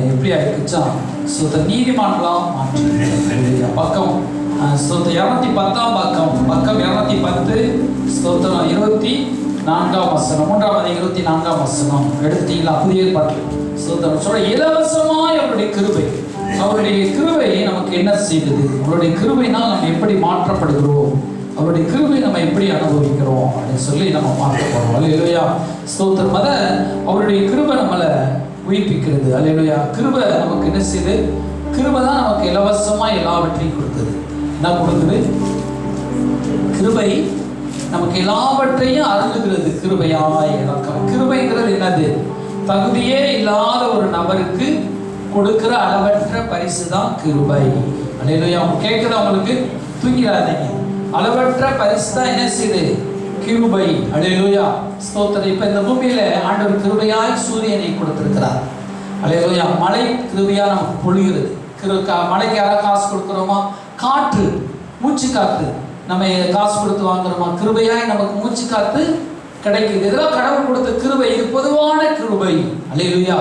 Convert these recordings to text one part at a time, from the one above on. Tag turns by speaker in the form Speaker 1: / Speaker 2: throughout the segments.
Speaker 1: எப்படி ஆயிடுச்சா நீதிமான்களாம் மாற்றி பக்கம் 210 பக்கம் 210 ஸ்தோத்திரம் 24 வசனம் 3-24 வசனம் எடுத்தீங்களா? புதிய பாட்டு ஸ்தோத்திரம் சொல்ல இலவசமாய் அவருடைய கிருபை நமக்கு என்ன செய்தது? அவருடைய கிருபைனால் நம்ம எப்படி மாற்றப்படுகிறோம், அவருடைய கிருபை நம்ம எப்படி அனுபவிக்கிறோம் அப்படின்னு சொல்லி நம்ம பார்க்க போறோம். அல்லேலூயா ஸ்தோத்திரம். அத அவருடைய கிருபை நம்மளை உயிர்ப்பிக்கிறது. அல்லேலூயா. கிருபை நமக்கு என்ன செய்யுது? கிருபை தான் நமக்கு இலவசமா எல்லாவற்றையும் கொடுக்குது. என்ன கொடுக்குது? கிருபை நமக்கு எல்லாவற்றையும் அருளுகிறது. கிருபையாய் இறக்கம். கிருபைங்கிறது என்னது? தகுதியே இல்லாத ஒரு நபருக்கு கொடுக்கிற அளவற்ற பரிசு தான் கிருபை. அல்லேலூயா. கேட்குது அவங்களுக்கு? தூங்கிடாதீங்க. அளவற்ற பரிசு தான் என்ன செய்யுது? கிருபை. அல்லேலூயா ஸ்தோத்திரம். இப்ப இந்த பூமியில ஆண்டவர் கிருபையாய் சூரியனை கொடுத்திருக்கிறார். அல்லேலூயா. மழை கிருபையா நமக்கு பொழிகிறது. மழைக்கு யாராவது காசு கொடுக்குறோமா? காற்று, மூச்சு காத்து நம்ம காசு கொடுத்து வாங்குறோமா? கிருபையாய் நமக்கு மூச்சு காத்து கிடைக்குது. இதெல்லாம் கடவுள் கொடுத்த கிருபை. இது பொதுவான கிருபை. அல்லேலூயா.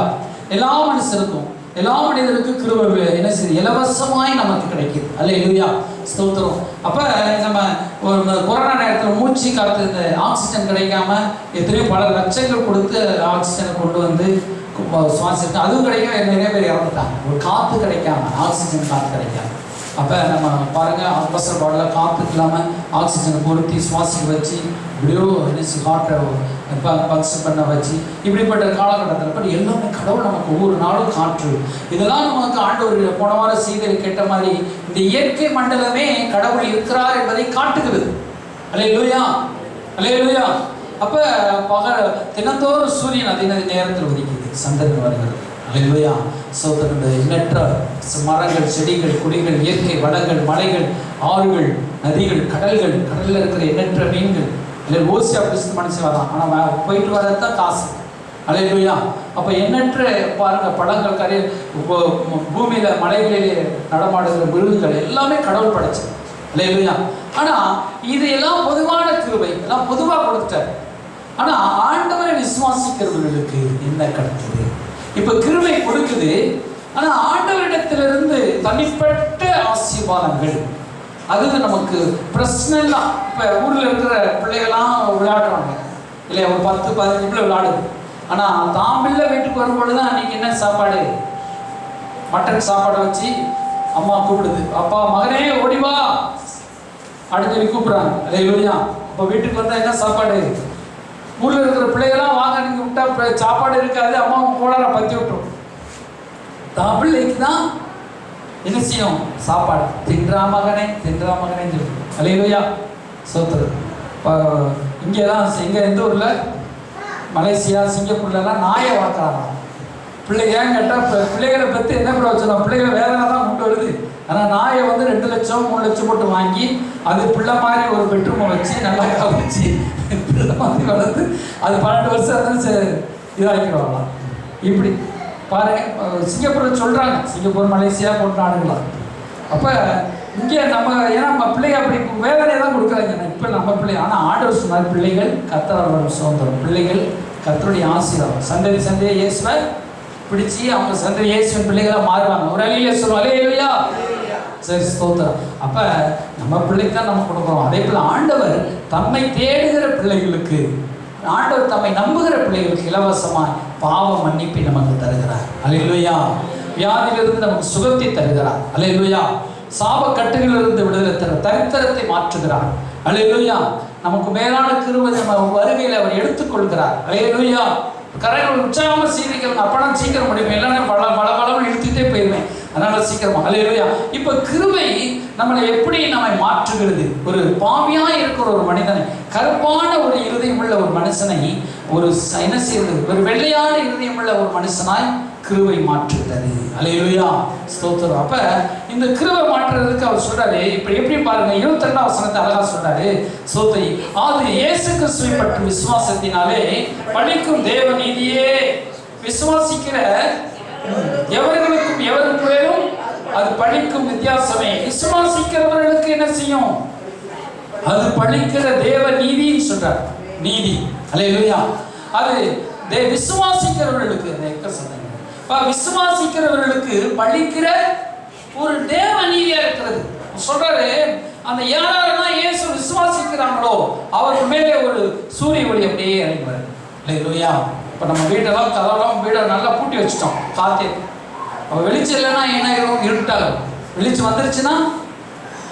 Speaker 1: எல்லா மனுஷருக்கும் எல்லா மனிதருக்கும் கிருபை என்ன செய்யுது? இலவசமாய் நமக்கு கிடைக்குது. அல்லேலூயா ஸ்தோத்திரம். அப்ப நம்ம ஒரு கொரோனா நேரத்தில் மூச்சு காத்து இந்த ஆக்சிஜன் கிடைக்காம எத்தனையோ பல லட்சங்கள் கொடுத்து ஆக்சிஜனை கொண்டு வந்து சுவாசிக்க, அதுவும் கிடைக்காம நிறைய பேர் இறந்துட்டாங்க. ஒரு காத்து கிடைக்காம, ஆக்சிஜன் காத்து கிடைக்காம. அப்ப நம்ம பாருங்க, அவசர பாடல காத்து இல்லாம ஆக்சிஜனை பொருத்தி சுவாசிக்க வச்சு இப்படியோ ஹார்ட்டை பங்க்ஷன் பண்ண வச்சு இப்படிப்பட்ட காலகட்டத்தில் பட் எல்லாமே கடவுள் நமக்கு ஒவ்வொரு நாளும் காற்று இதெல்லாம் நமக்கு ஆண்டவர் போன வாரம் செய்தியை கேட்ட மாதிரி இந்த இயற்கை மண்டலமே கடவுள் இருக்கிறார் என்பதை காட்டுகிறது. அல்லேலூயா அல்லேலூயா. அப்ப தினந்தோறும் சூரியன் அதே நேரத்தில் உதிக்குது, சந்திரன் வருகிறது. அல்லேலூயா சோதரன். எண்ணற்ற மரங்கள், செடிகள், கொடிகள், இயற்கை வளங்கள், மலைகள், ஆறுகள், நதிகள், கடல்கள், கடலில் இருக்கிற எண்ணற்ற மீன்கள். இல்லை ஓசி அப்படி மனுஷன் வரலாம், ஆனால் போயிட்டு வரதான் காசு. அல்லேலூயா. அப்போ எண்ணற்ற பாருங்க பழங்கள், கரை, பூமியில மலைகளிலே நடமாடுகிற மிருகங்கள் எல்லாமே கடவுள் படைச்சது. அல்லேலூயா. ஆனால் இது எல்லாம் பொதுவான கிருபை, எல்லாம் பொதுவாக கொடுத்துட்டார். ஆனால் ஆண்டவரை விசுவாசிக்கிறவர்களுக்கு என்ன கிடைக்குது? இப்போ கிருபை கொடுக்குது, ஆனால் ஆண்டவரிடத்திலிருந்து தனிப்பட்ட ஆசீர்வாதங்கள் அது நமக்கு பிரச்சனைலாம். இப்போ ஊரில் இருக்கிற பிள்ளைகள்லாம் விளையாடுறாங்க இல்லையா? ஒரு 10-15 பிள்ளை விளையாடுது. ஆனால் தான் பிள்ளை வீட்டுக்கு வரும்பொழுது தான் அன்றைக்கி என்ன சாப்பாடு? மட்டன் சாப்பாடை வச்சு அம்மா கூப்பிடுது, அப்பா மகனே ஓடிவா அப்படின்னு சொல்லி கூப்பிட்றாங்க. அல்லேலூயா. அப்போ வீட்டுக்கு வந்தால் என்ன சாப்பாடு? ஊரில் இருக்கிற பிள்ளைகள்லாம் வாங்க நீங்கள் விட்டா சாப்பாடு இருக்காது, அம்மாவும் கோளார பற்றி விட்டுரும். தான் பிள்ளைக்கு தான் என்ன செய்யும்? சாப்பாடு. தின்றா மகனே சொல்லி. அல்லேலூயா சோத்திரம். இங்கேதான் இங்கே எந்த ஊரில் மலேசியா, சிங்கப்பூர்லாம் நாயை வளர்க்குறாங்க. பிள்ளைங்க ஏன் கேட்டால் பிள்ளைகளை பற்றி என்ன கூட வச்சுருவோம்? பிள்ளைகளை வேதனை தான் கொண்டு வருது. ஆனால் நாயை வந்து 2 லட்சம் 3 லட்சம் போட்டு வாங்கி அது பிள்ளை மாதிரி ஒரு பெட்ரூமை வச்சு நல்லா காமிச்சு பிள்ளை மாதிரி வளர்த்து அது 12 வருஷம் வந்து இதாக்கிடுவாங்களாம். இப்படி பாருங்க, சிங்கப்பூரில் சொல்கிறாங்க. சிங்கப்பூர், மலேசியா போன்ற நாடுகளாம். அப்போ இங்கே நம்ம ஏன்னா நம்ம பிள்ளைங்க அப்படி வேதனையை தான் கொடுக்குறாங்க. இப்போ நம்ம பிள்ளைங்க, ஆனால் ஆண்டவர் சொன்னார் பிள்ளைகள் கர்த்தரோட சுதந்திரம், பிள்ளைகள் கர்த்தருடைய ஆசீர்வாதம். சந்ததியை இயேசுவை பிடிச்சி அவங்க சந்ததி இயேசுவின் பிள்ளைகளாக மாறுவாங்க. ஒரு அலையிலே சொல்லுவாங்க அல்லேலூயா. சரி ஸ்தோத்திரம். அப்போ நம்ம பிள்ளைக்கு தான் நம்ம கொடுக்குறோம். அதே போல் ஆண்டவர் தம்மை தேடுகிற பிள்ளைகளுக்கு, ஆண்டவர் தம்மை நம்புகிற பிள்ளைகளுக்கு இலவசமாய் பாவ மன்னிப்பை நமக்கு தருகிறார். அல்லேலூயா. வியாதியிலிருந்து நமக்கு சுகத்தை தருகிறார். அல்லேலூயா. சாப கட்டுகளிலிருந்து விடுதலை தர, தரித்திரத்தை மாற்றுகிறார். அல்லேலூயா. நமக்கு மேலான கிருபை நம்ம வருகையில் அவர் எடுத்துக்கொள்கிறார். அல்லேலூயா. கரைகள் உற்சாகமாக சீக்கிரம் அப்பதான் சீக்கிரம் முடியும். எல்லாம் பல இழுத்துட்டே போயிருவேன், அதனால சீக்கிரமா. அல்லேலூயா. இப்போ கிருபை நம்மளை எப்படி நம்மை மாற்றுகிறது? ஒரு பாவியாக இருக்கிற ஒரு மனிதனை, கருப்பான ஒரு இருதயம் உள்ள ஒரு மனுஷனை ஒரு என்ன செய்வது? ஒரு வெள்ளையான இருதயம் உள்ள ஒரு மனுஷனாய் கிருபை மாற்றுகிறது. அல்லேலூயா ஸ்தோத்திரம். அப்ப இந்த கிருபை மாற்றுறதுக்கு அவர் சொல்றாரு. இப்ப எப்படி பாருங்க, 22ஆம் வசனத்தை அழகா சொல்றாரு. சோத்தை அது இயேசு கிறிஸ்துவை பற்றி விசுவாசத்தினாலே பழிக்கும் தேவ நீதியே விசுவாசிக்கிற எவர்களுக்கும் எவருக்கும் அது பழிக்கும் வித்தியாசமே. விசுவாசிக்கிறவர்களுக்கு என்ன செய்யும்? அது பழிக்கிற தேவ நீதின்னு சொல்றார். நீதி. அல்லேலூயா. அது விசுவாசிக்கிறவர்களுக்கு விசுவாசிக்கிறவர்களுக்கு பழிக்கிற ஒரு தேவ நீதியா இருக்கிறது. சொல்றாரு, அந்த யாரெல்லாம் இயேசு விசுவாசிக்கிறாங்களோ அவர்கள் மேலே ஒரு சூரிய ஒளி அப்படியே இறங்குவார். இல்லையா? இப்போ நம்ம வீடெல்லாம் கதவெல்லாம் வீடை நல்லா பூட்டி வச்சுட்டோம். காத்தே வெளிச்சம் இல்லைன்னா என்ன இருட்டாகும், வெளிச்சம் வந்துருச்சுன்னா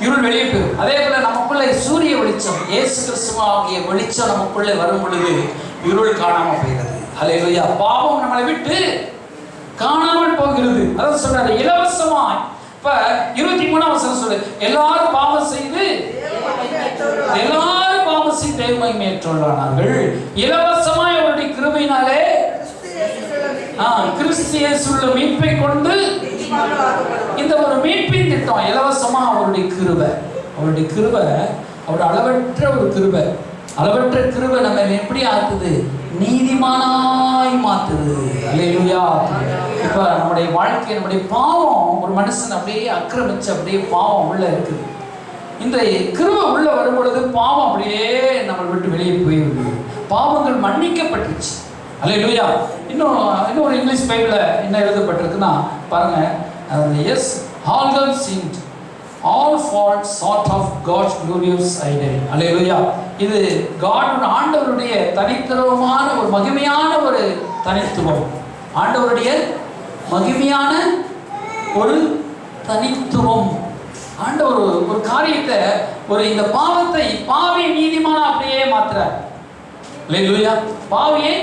Speaker 1: இருள் வெளியே போயிடும். அதே போல நமக்குள்ளே சூரிய வெளிச்சம், இயேசு கிறிஸ்துவாகிய வெளிச்சம் நமக்குள்ளே வரும் பொழுது இருள் காணாமல் போகிறது. அல்லேலூயா. பாவம் நம்மளை விட்டு காணாமல் போகிறது. அதான் சொல்றாரு, இலவசமாய். இப்ப 23ஆம் வசனம் சொல்லு, எல்லாரும் பாவம் செய்து தேவ மகிமையற்றவர்களானார்கள். இலவசமாய் அவருடைய கிருபையினாலே கிறிஸ்து இயேசுவுள்ள மீட்பை கொண்டு, இந்த ஒரு மீட்பின் திட்டம் இலவசமா அவருடைய கிருபை. அவருடைய கிருபை அவருடைய அளவற்ற ஒரு கிருபை. அளவற்ற கிருபை நம்ம எப்படி ஆக்குது? நீதிமானாய் மாத்துது. அல்லேலூயா. இப்ப நம்முடைய வாழ்க்கை, நம்முடைய பாவம், ஒரு மனுஷன் அப்படியே ஆக்கிரமிச்சு அப்படியே பாவம் உள்ள இருக்குது. இந்த கிருபை உள்ள வரும் பொழுது பாவம் அப்படியே நம்ம விட்டு வெளியே போயிடுது. பாவங்கள் மன்னிக்கப்பட்டுச்சு. அல்லேலூயா. இன்னும் ஒரு இங்கிலீஷ் பைபிள்ல என்ன எழுதப்பட்டிருக்குன்னா பாருங்க, S all have sinned, all fall short of God's glorious ideal. அல்லேலூயா. இது ஆண்டவருடைய தனித்துவமான ஒரு மகிமையான ஒரு தனித்துவம். ஆண்டவருடைய மகிமையான ஒரு தனித்துவம். ஆண்டவர் ஒரு காரியத்தை, இந்த பாவியை நீதிமான அப்படியே மாத்துறார். அல்லேலூயா. பாவியை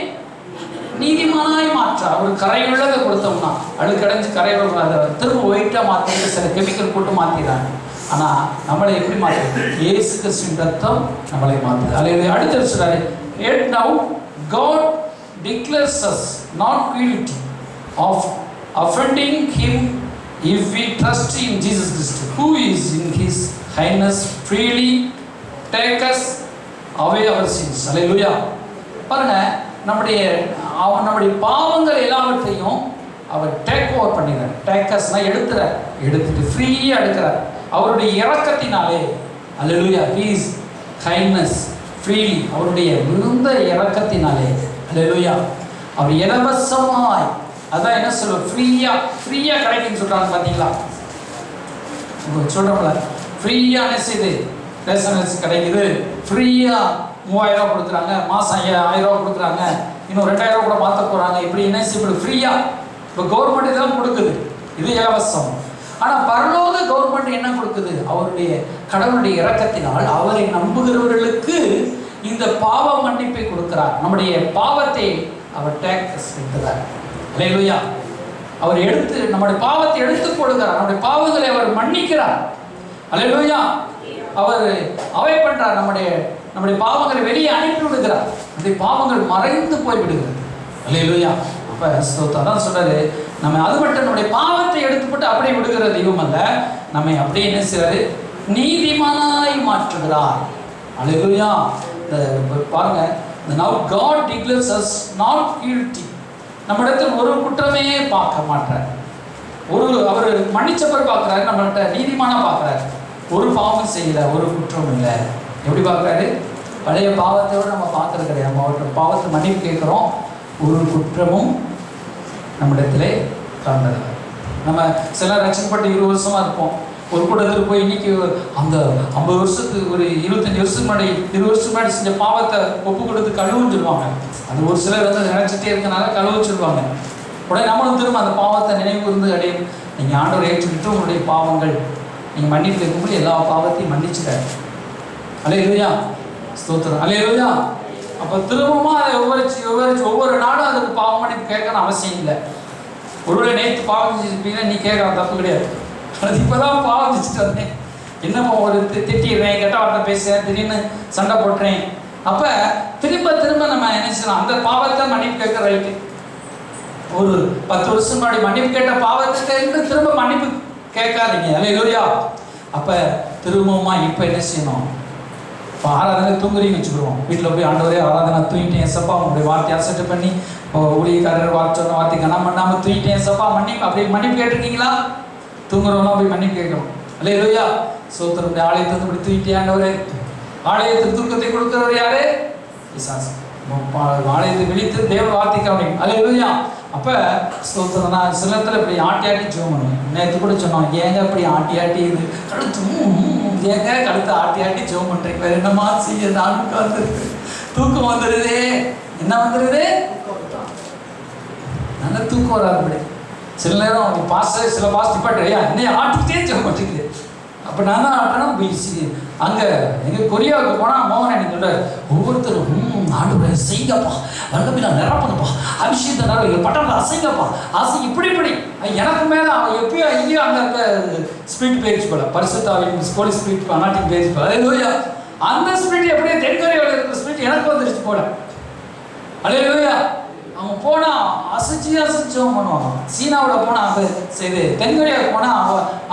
Speaker 1: நீதிமானாய் மாற்றார். ஒரு கரையுள்ளதை கொடுத்தோம்னா அழுக்கடைஞ்சு கரையுள்ள அதை திரும்ப ஒயிட்டா மாற்றி சில கெமிக்கல் போட்டு மாற்றிடுறாங்க. ஆனால் நம்மளை எப்படி மாற்றுது? இயேசு கிறிஸ்துவின் ரத்தம் நம்மளை மாற்றுது. அல்லேலூயா. அடுத்து சொல்றாரு, yet now God declares us not guilty of offending him if we trust in Jesus Christ, who is in his kindness freely take us away our sins. அல்லேலூயா. பாருங்க, நம்முடைய பாவங்கள் எல்லாவற்றையும் அவர் டேக் ஓவர் பண்ணிடுறார். டேக்கர்ஸ்னா எடுத்துட்டு ஃப்ரீயா எடுக்கிறார் அவருடைய இரக்கத்தினாலே. அல்லேலூயா. ஹீஸ் கைண்ட்னஸ் ஃப்ரீலி, அவருடைய மிகுந்த இரக்கத்தினாலே. அல்லேலூயா. அவர் இலவசமாய், அதான் என்ன சொல்லுவோம், ஃப்ரீயா கிடைக்குன்னு சொல்றாங்க. பார்த்தீங்களா? சொல்றோம்ல, ஃப்ரீயா என்ன செய்யுது, ரேஷன் கிடைக்குது. ஃப்ரீயா 3000 ரூபா கொடுக்குறாங்க, மாதம் 1000 ரூபா கொடுக்குறாங்க, இன்னும் 2000 ரூபா கூட மாற்ற போகிறாங்க. இப்படி என்ன இப்படி ஃப்ரீயாக இப்போ கவர்மெண்ட் இதெல்லாம் கொடுக்குது. இது இலவசம். ஆனால் பரலோக கவர்மெண்ட் என்ன கொடுக்குது? அவருடைய கடவுளுடைய இரக்கத்தினால் அவரை நம்புகிறவர்களுக்கு இந்த பாவ மன்னிப்பை கொடுக்கிறார். நம்முடைய பாவத்தை அவர் டேக்ஸ் எடுக்கிறார். அல்லேலூயா. அவர் நம்முடைய பாவத்தை எடுத்து போடுகிறார். நம்முடைய பாவங்களை அவர் மன்னிக்கிறார். அல்லேலூயா. அவர் அவை பண்றார். நம்முடைய பாவங்களை வெளியே அனுப்பி விடுகிறார். அந்த பாவங்கள் மறைந்து போய்விடுகிறது. அல்லேலூயா. அப்ப அதான் சொல்றாரு, நம்ம அது மட்டும் நம்முடைய பாவத்தை எடுத்துப்பட்டு அப்படியே விடுகிற தெய்வம் அல்ல, நம்மை அப்படியே என்ன செய்றாரு? நீதிமானாய் மாற்றுகிறார். அல்லேலூயா. பாருங்க, now God declares us not guilty. நம்மிடத்தில் ஒரு குற்றமே பார்க்க மாட்டார். அவர் மன்னிச்சவர் பார்க்கிறாரு, நம்மள்கிட்ட நீதிமானா பார்க்கிறாரு. ஒரு பாவம் செய்யல, ஒரு குற்றம் இல்லை. எப்படி பார்க்குறாரு? பழைய பாவத்தோடு நம்ம பார்க்கறது கிடையாது. நம்ம அவர்கிட்ட பாவத்தை மன்னிப்பு கேட்குறோம், ஒரு குற்றமும் நம்மிடத்திலே காண்பதில்லை. நம்ம சிலர் ரட்சிக்கப்பட்டு 20 வருஷமா இருப்போம். ஒரு கூட்டத்துக்கு போய் இன்னைக்கு அந்த 50 வருஷத்துக்கு ஒரு 25 வருஷத்துக்கு முன்னாடி 20 வருஷத்துக்கு முன்னாடி செஞ்ச பாவத்தை ஒப்பு கொடுத்து கழுவுன்னு சொல்லுவாங்க. அது ஒரு சிலர் நினைச்சிட்டே இருக்கனால கழுவு சொல்லுவாங்க. உடனே நம்மளும் திரும்ப அந்த பாவத்தை நினைவு இருந்து அடைய, நீங்கள் ஆண்டவரை ஏற்றுக்கிட்டு உங்களுடைய பாவங்கள் நீங்கள் மன்னிப்பு கேட்கும்போது எல்லா பாவத்தையும் மன்னிச்சுட்டாரு. அல்லேலூயா. ஸ்தோத்திரம். அல்லேலூயா. அப்போ திரும்பமாக அதை ஒவ்வொரு நாளும் அதுக்கு பாவம் மன்னிப்பு கேட்கணும் அவசியம் இல்லை. ஒருவேளை நேற்று பாவம் செஞ்சுருப்பீங்கன்னா நீ கேட்கலாம், தப்பு கிடையாது. அது இப்போதான் பாவம் செஞ்சுட்டு வந்தேன், என்னமோ ஒரு திட்டிடுறேன், கெட்ட வார்த்தை பேசுகிறேன், திடீர்னு சண்டை போட்டுறேன். அப்போ திரும்ப நம்ம நினைச்சலாம் அந்த பாவத்தை மன்னிப்பு கேட்க ரைட்டு. ஒரு 10 வருஷம் முன்னாடி மன்னிப்பு கேட்ட பாவத்துக்கு திரும்ப மன்னிப்பு கேட்காதீங்க. அல்லேலூயா. அப்போ திரும்பவுமா இப்போ என்ன செய்யணும்? இப்போ ஆராதனை தூங்குறீங்கன்னு வச்சுக்கிறோம். வீட்டில் போய் ஆண்டவரே ஆராதனை தூங்கிட்டேன் ஏசப்பா, உங்களுடைய வார்த்தையை அசெப்ட் பண்ணி ஊழியக்காரர் சொன்ன வார்த்தை கனம் பண்ணாமல் தூங்கிட்டேன் ஏசப்பா மன்னிப்பு, அப்படி மன்னிப்பு கேட்டிருக்கீங்களா? தூங்குறவங்களாம் போய் மன்னிப்பு கேட்கணும். அல்லேலூயா. சோத்திரம். ஆலயத்தை இப்படி தூங்கிட்டே ஆண்டவரே, ஆலயத்துக்கு தூக்கத்தை கொடுக்கிறவர் யாரு? பிசாசு. ஆலயத்தை விழித்து தேவ வார்த்தை கவனிக்கும். அல்லேலூயா. அப்போ ஸ்தோத்திரம். நான் சில இடத்துல இப்படி ஆட்டி ஆட்டி ஜெபம் பண்ணுவேன். நேற்று கூட சொன்னோம், ஏங்க இப்படி ஆட்டி ஆட்டி இது கழுத்து ஏங்க கழுத்தை ஆட்டி ஆட்டி ஜெபம் பண்ணுறீங்க, வேறு என்னமா செய்ய? நானுக்கு வந்துருக்கு, தூக்கம் வந்துடுது. என்ன வந்துடுது? நல்லா தூக்கம் வராது. அப்படி சில நேரம் சில பாஸ்ட் பட்டையா என்னைய ஆட்டிக்கிட்டே ஜெபம் பண்ணிக்குது. அப்போ நான் தான் ஆட்டுறேன். அங்கே எங்கள் கொரியாவுக்கு போனால் மோகன் எனக்கு சொல்கிறார், ஒவ்வொருத்தரும் ஆண்டு செய்யப்பா, வல்லமையில நிரப்பணுப்பா, அபிஷேகத்தை நிறைய பட்டணத்தை அசைங்கப்பா, இப்படி எனக்கு மேலே அவன் எப்பயோ இங்கேயோ அங்கே ஸ்பீட் பேஜ் போல பரிசுத்தாவின் ஸ்கோலி ஸ்பீட் அனாட்டிக் பேஜ் போல அலையிலூயா. அந்த ஸ்பீட் எப்படியே தென்கொரியாவில் இருக்கிற ஸ்பீட் எனக்கு வந்துருச்சு போல அலையிலூயா. அவங்க போனால் அசைச்சோம் பண்ணுவாங்க. சீனாவில் போனால் அது செய்து, தென்கொரியாவுக்கு போனால்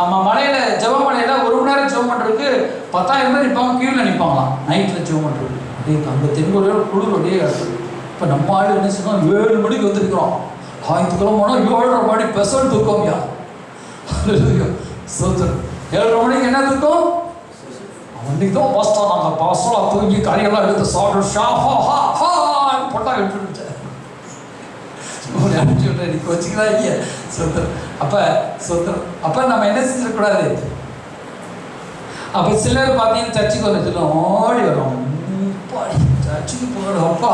Speaker 1: அவன் மலையில் ஜெபமலையில் 1 மணி நேரம் ஜெபம் பண்ணுறதுக்கு 10,000 பேர் நிற்பாங்க, க்யூவில் நிற்பாங்களாம் நைட்டில் ஜெபம் பண்ணுறது. அப்படியே அங்கே தென்கொரியாவில் குளிர் அப்படியே கிடக்குது. இப்போ நம்ம ஆள் என்ன செய்யணும், 7 மணிக்கு வந்துருக்கிறோம். ஆயிரத்துக்குள்ள போனால் 7:30 மணி பெசல் தூக்கம்யா. சோத்தர் 7:30 மணிக்கு என்ன தூக்கம்? அன்றைக்கி தான் பாஸ்டா நாங்கள் பாஸ்டா தூங்கி கரையெல்லாம் எடுத்து சாப்பிட்டு போட்டா விட்டுருச்சேன் அனுப்பிச்சு விட்றேன். நீ கோச்சிங்களா இல்லையா? சொத்தம். அப்போ நம்ம என்ன செஞ்சிடக்கூடாது. அப்போ சிலர் பார்த்தீங்கன்னா சர்ச்சுக்கு வந்து சொல்லுவோம், ஓடி வரும், சர்ச்சுக்கு போகணும் அப்பா.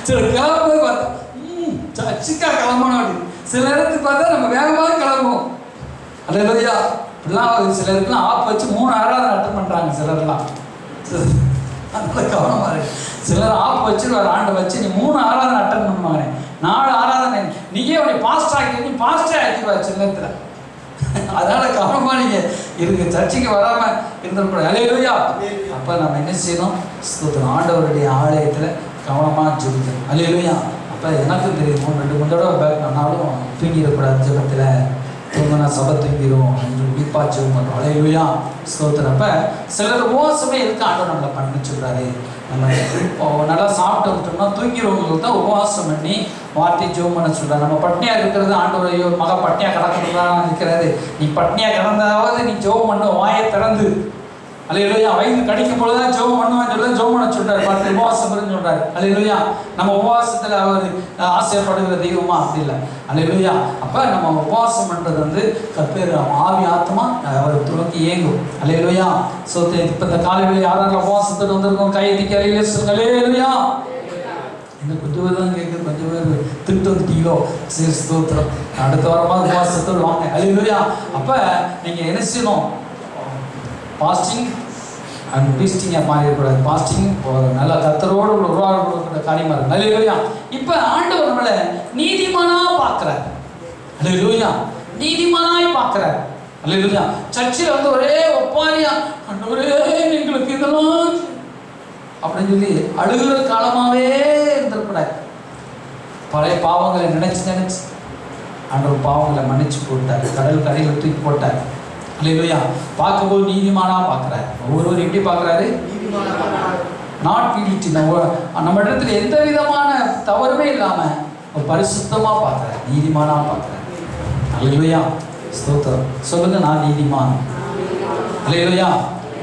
Speaker 1: சில கிளம்பும்போது பார்த்தா சர்ச்சுக்கா கிளம்பணும் அப்படின்னு. சில இடத்துக்கு பார்த்தா நம்ம வேகமாக கிளம்புவோம். அல்லேலூயா. இப்படிலாம் சிலருக்குலாம் ஆப் வச்சு 3 ஆராதனை அட்டன் பண்ணுறாங்க சிலர்லாம். அதனால கவனமாக இருக்கு. சிலர் ஆப் வச்சு ஒரு ஆண்டை வச்சு நீ 3 ஆராதனை அட்டன் பண்ணுவாங்க, 4 ஆராதனை நீயே உடைய பாஸ்ட் ஆக்கி நீ பாஸ்டே ஆக்கிடுவா சில நேரத்தில். அதனால கவனமாக நீங்கள் இருக்கு, சர்ச்சைக்கு வராமல் இருந்துக்கூடாது. அல்லேலூயா. அப்போ நம்ம என்ன செய்யணும், ஸ்தோத்திரம், ஆண்டவருடைய ஆலயத்தில் கவனமாக ஜெபிக்கணும். அல்லேலூயா. அப்போ எனக்கும் தெரியும் 3-2 தடவை பேக் நானும் தூங்கிடக்கூடாது ஜெபத்தில். தூங்கினா சபை தூங்கிடும் என்று குறிப்பாக ஜெபம் பண்ணுறோம். அல்லேலூயா. ஸ்தோத்திரம். அப்போ சிலர் உபவாசமே இருக்கு ஆண்டவர் நம்மளை பண்ண சொல்கிறாரு. நம்ம நல்லா சாப்பிட்டு வந்துட்டோம்னா தூங்கிடுவவங்களுக்கு தான் உபவாசம் பண்ணி வார்த்தை ஜெபம் பண்ண சொல்கிறார். நம்ம பட்னியாக இருக்கிறது ஆண்டவர் ஐயோ மக பட்னியாக கிடக்கிறதா இருக்கிறாரு, நீ பட்னியாக கிடந்தாவது நீ ஜெபம் பண்ண வாயை திறந்து. அல்லேலூயா. வயிறு கடிக்கும் பொழுது தான் ஜெபம் பண்ணுவான்னு சொல்ல ஜெபம் பண்ண சொல்கிறார். பார்த்து உபவாசம் பண்ணுன்னு சொல்கிறார். அல்லேலூயா. நம்ம உபவாசத்தில் அவர் ஆசைப்படுகிற தெய்வமா? அப்படி இல்லை. அல்லேலூயா. அப்போ நம்ம உபவாசம் பண்ணுறது வந்து கற்பேர் ஆவி ஆத்மா அவர் துவக்கி இயங்கும். அல்லேலூயா. ஸோ இப்போ இந்த காலையில் யாராலும் உபவாசத்துக்கு வந்திருக்கோம், கையெழுத்தி அலையிலே சொல்லுங்க. அல்லேலூயா. இன்னும் கொஞ்சம் பேர் தான் கேட்குது, கொஞ்சம் பேர் திருட்டு வந்துட்டீங்களோ? சரி, ஸ்தோத்திரம். அடுத்த வாரமாக உபவாசத்தோடு வாங்க. அல்லேலூயா. அப்போ நீங்கள் என்ன செய்யணும், பாஸ்டிங் அண்ட் பீஸ்டிங்காக மாறிடக்கூடாது. பாஸ்டிங் நல்லா கர்த்தரோடு உருவாக்கக்கூடிய காரியமாக இருக்கும். அல்லேலூயா. இப்போ ஆண்டவர் நம்மளை நீதிமானாக பார்க்குறார். அல்லேலூயா. நீதிமானாய் பார்க்குறார். அல்லேலூயா. சர்ச்சில் வந்து ஒரே ஒப்பாரியா ஒரே எங்களுக்கு இதெல்லாம் அப்படின்னு சொல்லி அழுகிற காலமாகவே இருந்திருக்கூடாது. பழைய பாவங்களை நினைச்சு ஆண்டவர் பாவங்களை மன்னிச்சு போட்டார், கடல் கரையில் தூக்கி போட்டார். அல்லேலூயா. பார்க்கும்போது நீதிமானாக பார்க்குறாரு. ஒவ்வொருவரும் எப்படி பார்க்குறாரு? Not guilty. நம்ம இடத்துல எந்த விதமான தவறுமே இல்லாமல் ஒரு பரிசுத்தமாக பார்க்குறாரு, நீதிமானாக பார்க்குறாரு. அல்லேலூயா. ஸ்தோத்திரம். சொல்லுங்க, நான் நீதிமான். அல்லேலூயா.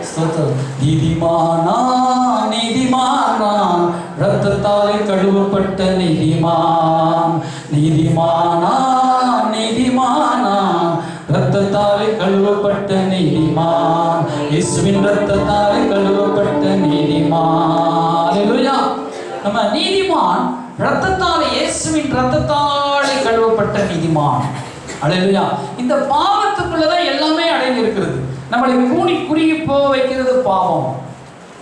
Speaker 1: ஸ்தோத்திரம். நீதிமானா நீதிமானா ரத்தத்தாலே கழுவப்பட்ட நீதிமான். நீதிமானா நீதிமானா ரத்தத்தாலே கழுவப்பட்ட நீதிமான். இயேசுவின் ரத்தத்தாலே கழுவப்பட்ட நீதிமான். அல்லேலூயா. நம்ம நீதிமான் ரத்தத்தாலே, இயேசுவின் ரத்தத்தாலே கழுவப்பட்ட நீதிமான். அல்லேலூயா. இந்த பாவத்துக்குள்ளதான் எல்லாமே அடங்கி இருக்கிறது. நம்மளை கூணி குறுகி போக வைக்கிறது பாவம்.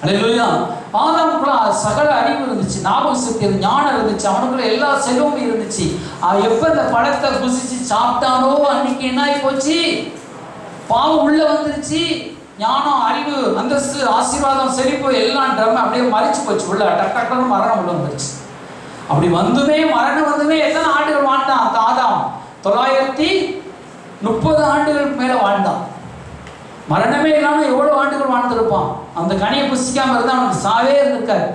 Speaker 1: அல்லேலூயா. ஆதாமுக்குள்ள சகல அறிவு இருந்துச்சு, ஞாபக சக்தி, ஞானம் இருந்துச்சு, அவனுக்குள்ள எல்லா செல்வமும் இருந்துச்சு. எப்ப இந்த பழத்தை புசிச்சு சாப்பிட்டானோ அன்னைக்கு என்ன ஆகி போச்சு, பாவம் உள்ள வந்துருச்சு. ஞானம், அறிவு, அந்தஸ்து, ஆசீர்வாதம், செழிப்பு எல்லாம் ட்ரம் அப்படியே மறிச்சு போச்சு. உள்ள டக்கு மரணம் உள்ள வந்துருச்சு. அப்படி வந்துமே மரணம் வந்துமே எத்தனை ஆண்டுகள் வாழ்ந்தான் அந்த ஆதாம்? 930 ஆண்டுகளுக்கு மேல வாழ்ந்தான். மரணமே இல்லாமல் எவ்வளோ ஆண்டுகள் வாழ்ந்திருப்பான். அந்த கனியை புசிக்காமல் இருந்தால் அவனுக்கு சாவே இருந்திருக்காரு.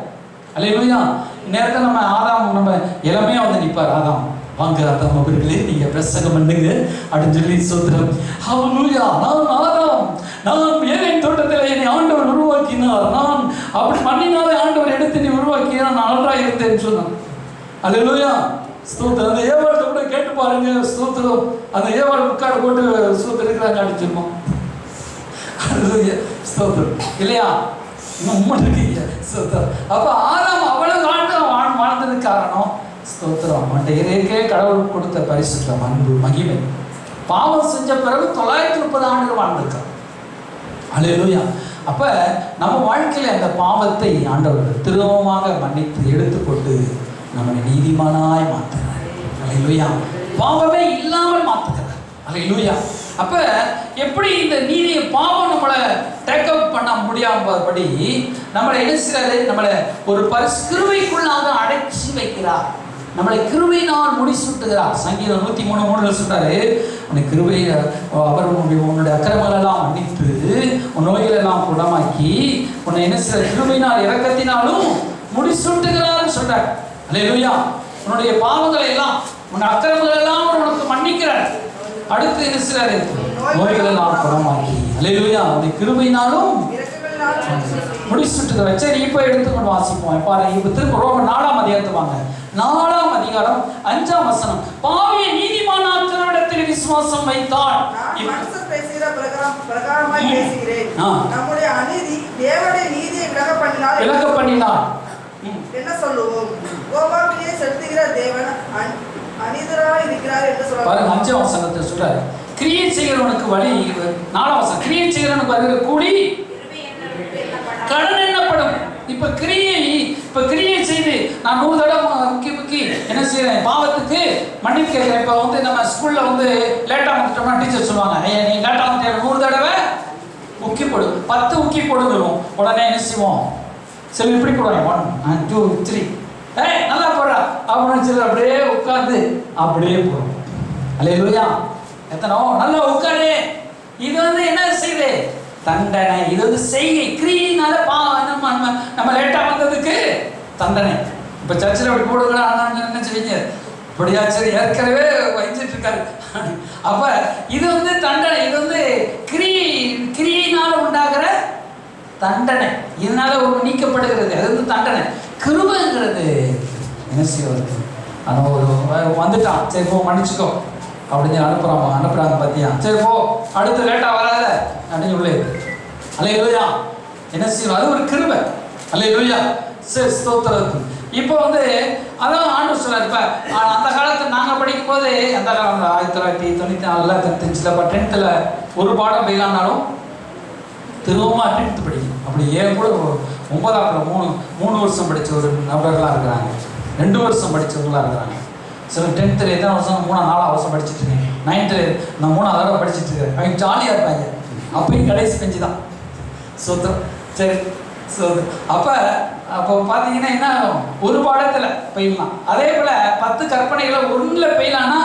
Speaker 1: அல்லேலூயா. இந்நேரத்தில் நம்ம ஆதாம் நம்ம இளமையாக வந்து நிற்பார். ஆதாம் வாங்க ஆதாம் அவர்களே, நீங்கள் பிரசங்கம் பண்ணுங்க அப்படின்னு சொல்லி சொல்கிறோம். அல்லேலூயா. நான் ஆதாம், நான் ஏதேன் தோட்டத்தில் என்னை ஆண்டவர் உருவாக்கினார், நான் அப்படி மண்ணினாலே ஆண்டவர் எடுத்து நீ உருவாக்கினார், நான் நன்றாக இருந்தேன்னு சொன்னான். அல்லேலூயா. ஸ்தோத்திரம். அந்த ஏவாளத்தை கூட கேட்டு பாருங்க, ஸ்தோத்திரம். அந்த ஏவாள் முக்காடு போட்டு ஸ்தோத்திரம் இருக்கிறாங்க அடிச்சிருக்கோம். ஸ்தோத்திரம் இல்லையா? இன்னும் இருக்கீங்க. ஸ்தோத்திரம். அப்ப ஆதாம் அவ்வளவு வாழ்ந்ததுக்கு காரணம் ஸ்தோத்திரம். அவன்கிட்ட இறைக்கே கடவுள் கொடுத்த பரிசுத்தம், அன்பு, மகிமை. பாவம் செஞ்ச பிறகு 930 ஆண்டுகள் வாழ்ந்திருக்கான். அல்லேலூயா. அப்ப நம்ம வாழ்க்கையில அந்த பாவத்தை ஆண்டவர் திரும்பமாக மன்னித்து எடுத்துக்கொண்டு நம்மளை நீதிமானாய் மாற்றுகிறார். அல்லேலூயா. பாவமே இல்லாமல் மாற்றுகிறார். அல்லேலூயா. அப்ப எப்படி இந்த நீதியை பாவம் நம்மளை டேக்கப் பண்ண முடியாதபடி நம்மளை என்ன செய்யறாரு? நம்மளை ஒரு கிருபைக்குள்ளாக அடைச்சி வைக்கிறார். நம்மளை கிருபையினால் முடிசூட்டுகிறார். சங்கீதம் 103:3 சொல்றாரு, உன்னை கிருபை அவர் உன்னுடைய அக்கிரமங்களெல்லாம் மன்னித்து உன் நோய்களெல்லாம் குணமாக்கி உன்னை என்ன செய்ய கிருபையினால் இரக்கத்தினாலும் முடிசூட்டுகிறார் சொல்றார். அல்லேலூயா. உன்னுடைய பாவங்களை எல்லாம் உன் அக்கிரமங்கள் எல்லாம் உனக்கு மன்னிக்கிறார். அடுத்து என்ன செய்றாரு? நோய்களெல்லாம் குணமாக்கி அல்லேலூயா உன்னை கிருபையினாலும் முடிசூட்டுகிறார். சரி, இப்போ எடுத்துக்கொண்டு வாசிப்போம். பாருங்க, இப்போ திரும்ப ரோமர் 4ஆம் அதிகாரத்துக்கு வாங்க. 4ஆம் அதிகாரம் 5ஆம் வசனம். பாவியை நீதிமானாக்குகிறவரிடத்தில் விசுவாசம் வைத்தால்
Speaker 2: மனுஷர் பேசுகிற பிரகாரமாய் பேசுகிறேன். நம்முடைய அநீதி தேவனுடைய நீதியை விலக பண்ணினார் என்ன சொல்லுவோம்? கோபாவிலே செலுத்துகிற தேவன் அநீதராய் இருக்கிறார் என்று சொல்றார்.
Speaker 1: பாருங்க, 5ஆம் வசனத்தை சொல்றாரு. கிரியை செய்கிறவனுக்கு வழி 4ஆம் வசனம். கிரியை செய்கிறவனுக்கு வருகிற கூலி கடன் என்னப்படும். இப்ப கிரியை செய்து நான் 100 தடவை முக்கி என்ன செய்யறேன்? பாவத்துக்கு மன்னிப்பு கேட்கிறேன். இப்ப வந்து நம்ம ஸ்கூல்ல வந்து லேட்டா வந்துட்டோம்னா டீச்சர் சொல்லுவாங்க, ஐயா நீ லேட்டா வந்து 100 தடவை முக்கி போடு, 10 முக்கி போடுவோம். உடனே என்ன செய்வோம்? சரி இப்படி போடுவாங்க, 1 2 3 நல்லா போடுறா அப்படின்னு சொல்லி அப்படியே உட்கார்ந்து அப்படியே போடுவோம். அல்லேலூயா. எத்தனோ நல்லா உட்காரு. இது வந்து என்ன செய்யுது? தண்டனை. இது வந்து செய்கை, கிரியினால நம்ம லேட்டா வந்ததுக்கு தண்டனை. இப்ப சர்ச்சில் அப்படி போடுங்களா என்ன செய்வீங்க? இப்படியா? சரி, ஏற்கனவே வச்சிட்டு இருக்காரு. அப்ப இது வந்து தண்டனை. இது வந்து கிரியினால உண்டாகிற தண்டனை. இதனால ஒரு நீக்கப்படுகிறது. அது வந்து தண்டனை. கிருபைங்கிறது என்ன செய்வது? ஆனா ஒரு வந்துட்டான், சரி போ மன்னிச்சுக்கோ அப்படின்னு அனுப்புறாங்க பார்த்தியா? சரி போ, அடுத்து லேட்டா வராத அப்படின்னு உள்ளே. அல்லேலூயா. என்ன செய்யும்? அது ஒரு கிருபை. அல்லேலூயா. சரி, ஸ்தோத்திரம். இப்போ வந்து அதான் ஆண்டவர் சொல்றாரு. இப்ப அந்த காலத்துல நாங்க படிக்கும் போது, அந்த காலம் 1994 95 இப்போ 10th ஒரு பாடம் பெய்யலான்னாலும் திரும்பமா 10th படிக்கணும். அப்படி ஏன் கூட 9ஆம் 3 வருஷம் படிச்ச ஒரு நபர்களாக இருக்கிறாங்க, 2 வருஷம் படித்தவங்களாக இருக்கிறாங்க. சில 10th எத்தனை வருஷம் 3-4 வருஷம் படிச்சுட்டு இருக்கேன். 9th நான் 3ஆவது தடவை படிச்சுட்டு இருக்கேன். அவங்க ஜாலியாக இருப்பாங்க. அப்பயும் கடைசி பெஞ்சு தான். சோத்திரம். சரி, சோத்திரம். அப்போ பார்த்தீங்கன்னா என்ன, ஒரு பாடத்தில் பெய்யலாம். அதே போல் 10 கற்பனைகளை 1ல் பெய்யலான்னா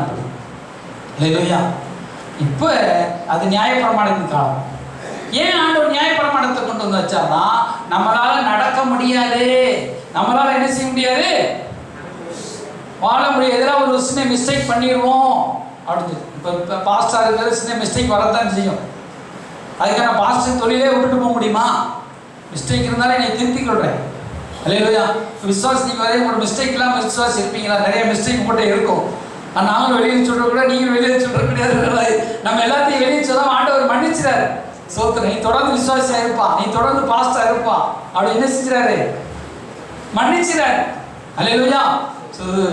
Speaker 1: படி. இல்லையா? இப்போ அது நியாயப்பிரமாணத்தின் காலம். ஏன் ஆண்டவர் நியாயப்பிரமாணத்தை கொண்டு வந்து வச்சார்னா, நம்மளால நடக்க முடியாது, நம்மளால என்ன செய்ய முடியாது, வாழ முடியாது. எதெல்லாம் ஒரு சின்ன மிஸ்டேக் பண்ணிடுவோம் அப்படின்னு. இப்போ பாஸ்டர் இருக்கிற சின்ன மிஸ்டேக் வரத்தான் செய்யும். அதுக்கான பாஸ்டர் தொழிலே விட்டுட்டு போக முடியுமா? மிஸ்டேக் இருந்தாலும் என்னை திருத்திக் கொள்றேன். அல்லேலூயா. விசுவாசி நீங்கள் வரையும் ஒரு மிஸ்டேக் இல்லாமல் விசுவாசி இருப்பீங்களா? நிறைய மிஸ்டேக் உங்கள்கிட்ட இருக்கும். நாங்களும் வெளியே சொல்ற கூட, நீங்கள் வெளியே சொல்ற கிடையாது. நம்ம எல்லாத்தையும் வெளியே சொல்ல ஆண்டவர் மன்னிச்சுறாரு. சோத்திரம். நீ தொடர்ந்து விசுவாசியா இருப்பா, நீ தொடர்ந்து பாஸ்டா இருப்பா அப்படி என்ன செஞ்சாரு? மன்னிச்சுறாரு. அல்லேலூயா.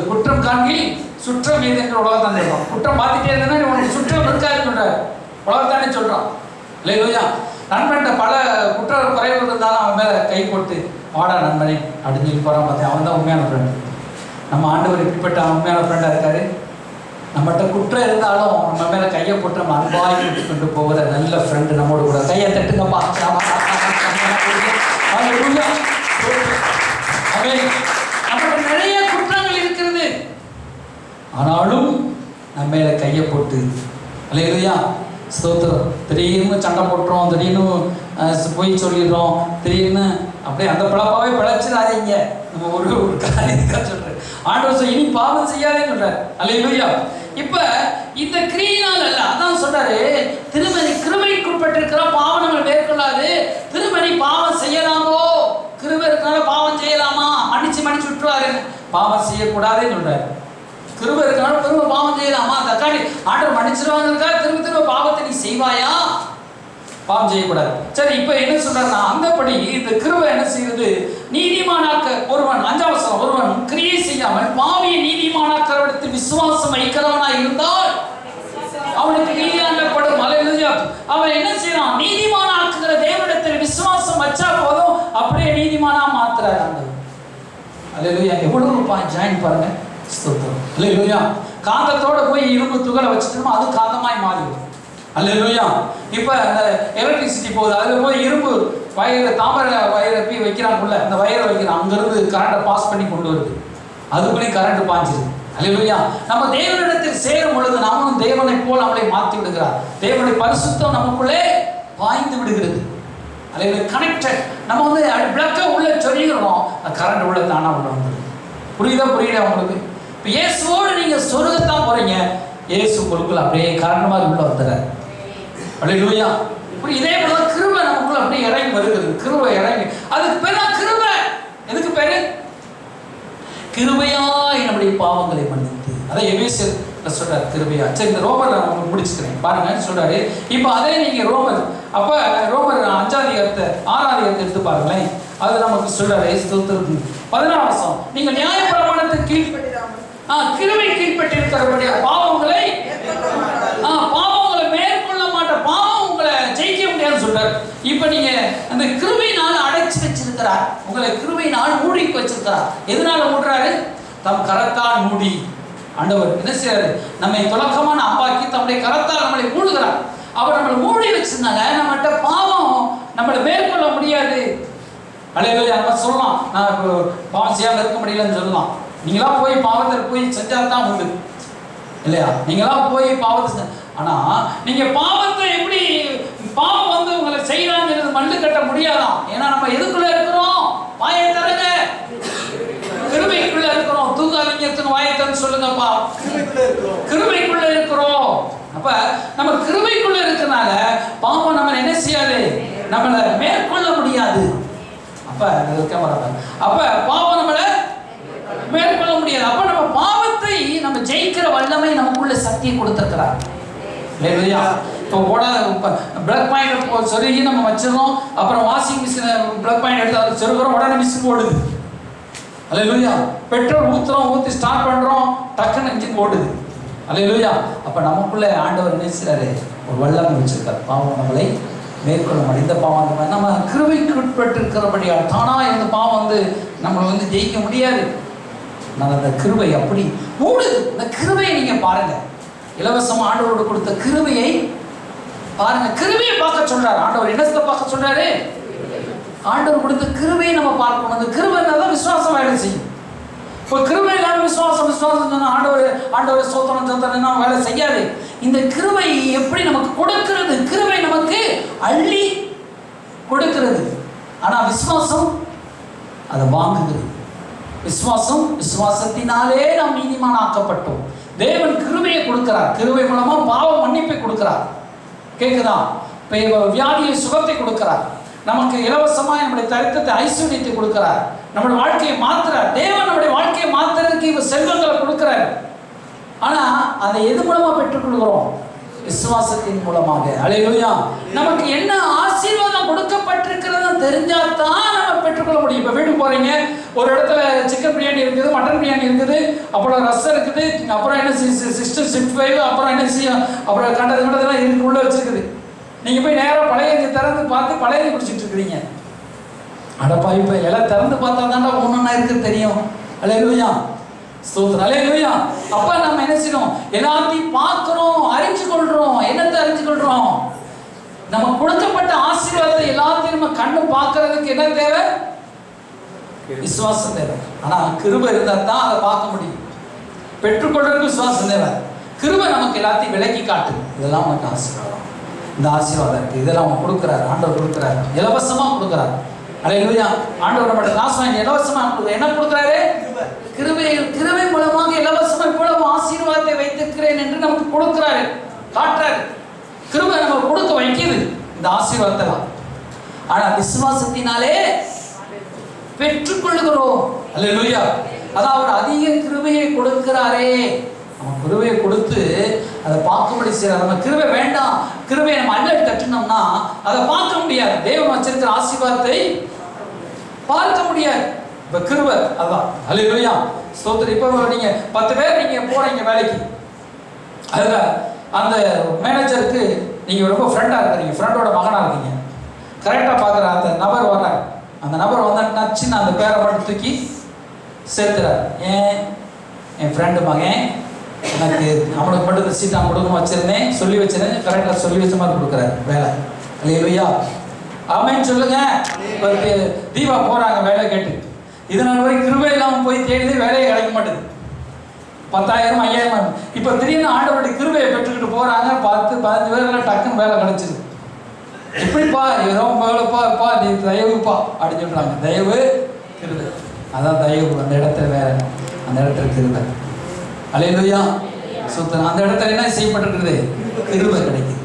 Speaker 1: குற்றம் காண்கில் சுற்றம் ஏது என்று உலகத்தான் சொல்றோம். குற்றம் பார்த்துட்டே இருந்தா உனக்கு சுற்றம் இருக்காதுன்னு சொல்றாரு. உலகத்தானே சொல்றான். அல்லேலூயா. நண்பன்ட்ட பல குற்ற குறைவு இருந்தாலும் அவன் மேல கை போட்டு வாடா நண்பனே அப்படின்னு சொல்லி போறான். பார்த்தேன், அவன் தான் உண்மையான ஃப்ரெண்ட். நம்ம ஆண்டவர் இப்படிப்பட்ட உண்மையான ஃப்ரெண்டா இருக்காரு. நம்மகிட்ட குற்றம் இருந்தாலும் நம்ம மேல கையை போட்டு நம்ம அன்பாகி விட்டு கொண்டு போகிற நல்ல ஃப்ரெண்டு நம்மோடு கூட. கையை தட்டுங்கப்பா. நம்மளுக்கு நிறைய குற்றங்கள் இருக்கிறது, ஆனாலும் நம்ம மேல கையை போட்டு அல்லேலூயா ஸ்தோத்திரம். திடீர்னு சண்டை போட்டுறோம், திடீர்னு போய் சொல்லிடுறோம், திடீர்னு அப்படியே அந்த பிழப்பாவே பிழைச்சிடாதீங்க. நம்ம ஒரு காரியத்துக்காக சொல்றேன். ஆண்டவர் இனி பாவம் செய்யாதேன்னு சொல்றாரு. அல்லேலூயா. இப்ப இந்த கிரியினால் அல்ல, அதான் சொல்றாரு, திருமணி கிருபைக்குட்பட்டிருக்கிற பாவம் நம்ம மேற்கொள்ளாது. திருமணி பாவம் செய்யலாமோ? கிருபை இருக்கனால பாவம் செய்யலாமா? மன்னிச்சு விட்டுருவாரு. பாவம் செய்யக்கூடாதுன்னு சொல்றாரு. கிருபை இருக்கனால திரும்ப பாவம் செய்யலாமா? தக்காளி ஆண்டவர் மன்னிச்சிருவாங்க, திரும்ப திரும்ப பாவத்தை நீ செய்வாயா? பாவம் செய்யக்கூடாது. சரி, இப்ப என்ன சொல்றாருன்னா, அந்தபடி இந்த கிருபை என்ன செய்யுது? நீதிமானாக்க ஒருவன், 5ஆம் வசனம், ஒருவன் கிரியை செய்யாமல் பாவியை நீதிமானாக்கிறவரிடத்தில் விசுவாசம் வைக்கிறவனாய் இருந்தால் அவனுக்கு நீதியாக்கப்படும். அல்லேலூயா. அவன் என்ன செய்யறான்? நீதிமானாக்குகிற தேவனிடத்தில் விசுவாசம் வச்சா போதும், அப்படியே நீதிமானா மாத்துறாரு ஆண்டவர். அல்லேலூயா. எவ்வளவு ஜாயின் பாருங்க. ஸ்தோத்திரம். அல்லேலூயா. காந்தத்தோட போய் இரும்பு துகளை வச்சுட்டோம், அது காந்தமாய் மாறிடும். அல்லேலூயா. இப்ப அந்த எலக்ட்ரிசிட்டி போகுது, அதுல போய் இரும்பு வயரை, தாமரை வயரை போய் வைக்கிறாங்க, அந்த வயரை வைக்கிறான், அங்கிருந்து கரண்ட்டை பாஸ் பண்ணி கொண்டு வருது, அதுக்குள்ளே கரண்ட் பாஞ்சிருது. அல்லேலூயா. நம்ம தேவனிடத்தில் சேரும் பொழுது நாமும் தேவனை போல் நம்மளை மாற்றி விடுகிறார். தேவனுடைய பரிசுத்தம் நமக்குள்ளே பாய்ந்து விடுகிறது. அல்லேலூயா. கனெக்டட். நம்ம வந்து பிளக்க உள்ள சொல்லிக்கிறோம், கரண்ட் உள்ள தானா உள்ள வந்துடும். புரியுதா உங்களுக்கு? இப்போ இயேசுவோடு நீங்க சொர்க்கத்தான் போறீங்க, இயேசு உங்களுக்குள்ள அப்படியே கரண்ட் மாதிரி உள்ள வந்துடுறாரு. அல்லேலூயா. இப்படி இதே போல கிருபை நமக்குள்ள அப்படியே இறங்கி வருகிறது. கிருபை இறங்கி, அதுக்கு பேர் தான் கிருபை. எதுக்கு பேரு? கிருபையாய் நம்முடைய பாவங்களை மன்னித்து. அதை எபேசியர் சொல்றாரு, கிருபையா. சரி, இந்த ரோமர் நான் முடிச்சுக்கிறேன் பாருங்க சொல்றாரு. இப்போ அதே நீங்க ரோமர், அப்ப ரோமர் 5ஆம் அதிகாரத்தை 6ஆம் அதிகாரத்தை எடுத்து பாருங்களேன். அது நமக்கு சொல்றாரு 14ஆம் வசனம், நீங்க நியாயப்பிரமாணத்துக்கு கிருபை கீழ்பட்டிருக்கிறபடியா பாவங்களை மேற்கொள்ள மாட்ட, பாவம் உங்களை ஜெயிக்க முடியாதுன்னு சொல்றாரு. இப்ப நீங்க அந்த கிருபையினால் அடைச்சு வச்சிருக்கிறார், உங்களை கிருபையினால் மூடி வச்சிருக்கிறார். எதனால மூடுறாரு? தம் கரத்தால் மூடி. ஆண்டவர் என்ன செய்யறாரு? நம்மை துலக்கமான அம்பாக்கி தம்முடைய கரத்தால் நம்மளை மூடுகிறார். அவர் நம்மளை மூடி வச்சதுனால நம்மகிட்ட பாவம் நம்மளை மேற்கொள்ள முடியாது. அல்லேலூயா. நம்ம சொல்லலாம், நான் இப்போ பாவம் செய்யாமல் இருக்க முடியலன்னு சொல்லலாம். நீங்களா போய் பாவத்தை போய் செஞ்சா தான் உண்டு இல்லையா? நீங்களா போய் பாவத்தை, ஆனா நீங்க பாவத்தை எப்படி, பாவம் வந்து உங்களை செய்யறாங்கிறது மண்ணு கட்ட முடியாதான். ஏன்னா நம்ம எதுக்குள்ள இருக்கிறோம்? வாயை தரங்க. கிருபைக்குள்ள இருக்கிறோம். தூக்காலிங்கத்துக்கு வாயை தரன்னு சொல்லுங்கப்பா. கிருபைக்குள்ள இருக்கிறோம். அப்ப நம்ம கிருபைக்குள்ள இருக்கிறனால பாவம் நம்ம என்ன செய்யாது, நம்மளை மேற்கொள்ள முடியாது. அப்ப பாவம் நம்மளை மேற்கொள்ள முடியாது. அப்ப நம்ம பாவத்தை நம்ம ஜெயிக்கிற வல்லமை நமக்குள்ள சக்தியை கொடுத்திருக்கிறார். இல்லையா? இப்போ பிளக் பாயிண்ட் சொருகி நம்ம வச்சிடறோம், அப்புறம் வாஷிங் மிஷின் பிளக் பாயிண்ட் எடுத்து அதை சொருகிறோம், உடனே மிஷின் ஓடுது. அல்லேலூயா. பெட்ரோல் ஊற்றி ஸ்டார்ட் பண்றோம், டக்குன்னு இன்ஜின் ஓடுது. அல்லேலூயா. அப்ப நமக்குள்ள ஆண்டவர் என்ன செய்றாரு? ஒரு வல்லமை வச்சிருக்காரு. பாவம் நம்மளை மேற்கொள்ள முடியும். இந்த பாவம் நம்ம கிருபைக்கு உட்பட்டு இருக்கிறபடியால் தானா இந்த பாவம் வந்து நம்மளை வந்து ஜெயிக்க முடியாது. நான் அந்த கிருபை அப்படி மூடுது. இந்த கிருபையை நீங்க பாருங்க, இலவசமா ஆண்டவரோடு கொடுத்த கிருபையை பாருங்க. கிருபையை பார்க்க சொல்றாரு ஆண்டவர். என்னத்தை பார்க்க சொல்றாரு? ஆண்டவர் கொடுத்த கிருபையை நம்ம பார்க்கணும். அந்த கிருபை தான் விசுவாசம் வேலை செய்யும். இப்போ கிருபை இல்லாமல் விசுவாசம் ஆண்டவர் சோதனம் வேலை செய்யாது. இந்த கிருபை எப்படி நமக்கு கொடுக்கிறது? கிருபை நமக்கு அள்ளி கொடுக்கிறது. ஆனா விசுவாசம் அதை வாங்குகிறது. விசுவாசத்தினாலே நாம் நீதிமான் ஆக்கப்பட்டோம். தேவன் கிருபையை கொடுக்கிறார். கிருபை மூலமா பாவ மன்னிப்பை கொடுக்கிறார். கேக்குதா? வியாதியை சுகத்தை கொடுக்கிறார். நமக்கு இலவசமாய் நம்முடைய தரித்திரத்தை ஐஸ்வர்யத்தை கொடுக்கிறார். நம்முடைய வாழ்க்கையை மாத்துறார். தேவன் நம்முடைய வாழ்க்கையை மாத்துறதுக்கு இவர் செல்வங்களை கொடுக்கிறார். ஆனா அதை எது மூலமா பெற்றுக்கொள்கிறோம்? விசுவாசத்தின் மூலமாக. அல்லேலூயா. நமக்கு என்ன ஆசீர்வாதம் கொடுக்கப்பட்டிருக்கிறது தெரிஞ்சாதான் நம்ம பெற்றுக்கொள்ள முடியும். இப்போ வீட்டுக்கு போறீங்க, ஒரு இடத்துல சிக்கன் பிரியாணி இருக்குது, மட்டன் பிரியாணி இருக்குது, அப்புறம் ரசம் இருக்குது, அப்புறம் என்ன $65, அப்புறம் என்ன செய்யும், அப்புறம் கண்டதெல்லாம் இருக்கு உள்ள வச்சிருக்குது. நீங்க போய் நேரம் பழைய திறந்து பார்த்து பழைய குடிச்சிட்டு இருக்கிறீங்க. அடப்பா, இப்ப எல்லாம் திறந்து பார்த்தா தாண்டா ஒன்னொன்னா இருக்கு தெரியும். அல்லேலூயா. ஸ்தோத்திரம். அல்லேலூயா. அப்ப நம்ம என்ன செய்யணும்? எல்லாத்தையும் பார்க்கிறோம், அறிஞ்சு கொள்றோம். என்னத்தை அறிஞ்சு கொள்றோம்? நம்ம கொடுக்கப்பட்ட ஆசீர்வாதத்தை எல்லாத்தையும் நம்ம கண்ணு பார்க்கறதுக்கு என்ன தேவை? விசுவாசம் தேவை. ஆனா கிருபை இருந்தா தான் அதை பார்க்க முடியும். பெற்றுக்கொள்றதுக்கு விசுவாசம் தேவை. கிருபை நமக்கு எல்லாத்தையும் விலக்கி காட்டுது. இதெல்லாம் உனக்கு ஆசீர்வாதம், இந்த ஆசீர்வாதம் இருக்கு, இதெல்லாம் அவன் கொடுக்குறாரு, ஆண்டவர் கொடுக்குறாரு, இலவசமா கொடுக்குறாரு. அல்லேலூயா. ஆண்டவர் நம்மளோட காசு வாங்கி இலவசமா என்ன கொடுக்குறாரு? கிருபை மூலமாக இலவசமா இவ்வளவு ஆசீர்வாதத்தை வைத்திருக்கிறேன் என்று நமக்கு கொடுக்கிறாரு, காட்டுறாரு. கிருபை நம்ம கொடுக்க வைக்குது இந்த ஆசீர்வாதத்தை. ஆனா விசுவாசத்தினாலே பெற்றுக்கொள்கிறோம். அல்லேலூயா. அதான் அவர் அதிக கிருபையை கொடுக்கிறாரே. நம்ம கிருபையை கொடுத்து அதை பார்க்கும்படி செய்யறார். நம்ம கிருபை வேண்டாம், கிருபையை நம்ம அள்ளி கட்டினோம்னா அதை பார்க்க முடியாது. தேவன் வச்சிருக்கிற ஆசீர்வாதத்தை பார்க்க முடியாது. இப்ப கிருபை அதான். அல்லேலூயா, ஸ்தோத்திரம். இப்போ நீங்க 10 பேர் நீங்க போறீங்க வேலைக்கு, அதுல அந்த மேனேஜருக்கு நீங்க ரொம்ப ஃப்ரெண்டா இருக்கிறீங்க, ஃப்ரெண்டோட மகனா இருக்கீங்க. கரெக்டா பாக்குற அந்த நபர் வர, அந்த நபர் வந்தாச்சுன்னு அந்த பேரை மட்டும் தூக்கி சேர்த்துறாரு. என் ஃப்ரெண்டு மகன், எனக்கு அவனுக்கு மட்டும் இந்த சீட் நான் கொடுக்க வச்சிருந்தேன், சொல்லி வச்சிருந்தேன், கரெக்டாக சொல்லி வச்ச மாதிரி கொடுக்குறாரு வேலை. அல்லேலூயா, ஆமென் சொல்லுங்க. இப்போ தீபா போறாங்க வேலை கேட்டு, இதனால வரை கிருபை இல்லாமல் போய் தேடி வேலையை கிடைக்க மாட்டேது. 10,000 5,000 இப்போ திடீர்னு ஆண்டவருடைய கிருபையை பெற்றுக்கிட்டு போறாங்க. 10-15 பேர்ல டக்குன்னு வேலை கிடைச்சிது. எப்படிப்பா ஏதோ வேலைப்பா நீ தயவுப்பா அப்படின்னு சொல்றாங்க. தயவு கிருபை, அதான் தயவு. அந்த இடத்துல வேற, அந்த இடத்துல கிருபை. அல்லேலூயா, சுத்தம். அந்த இடத்துல என்ன செய்யப்பட்டிருக்குது? கிருபை கிடைக்குது.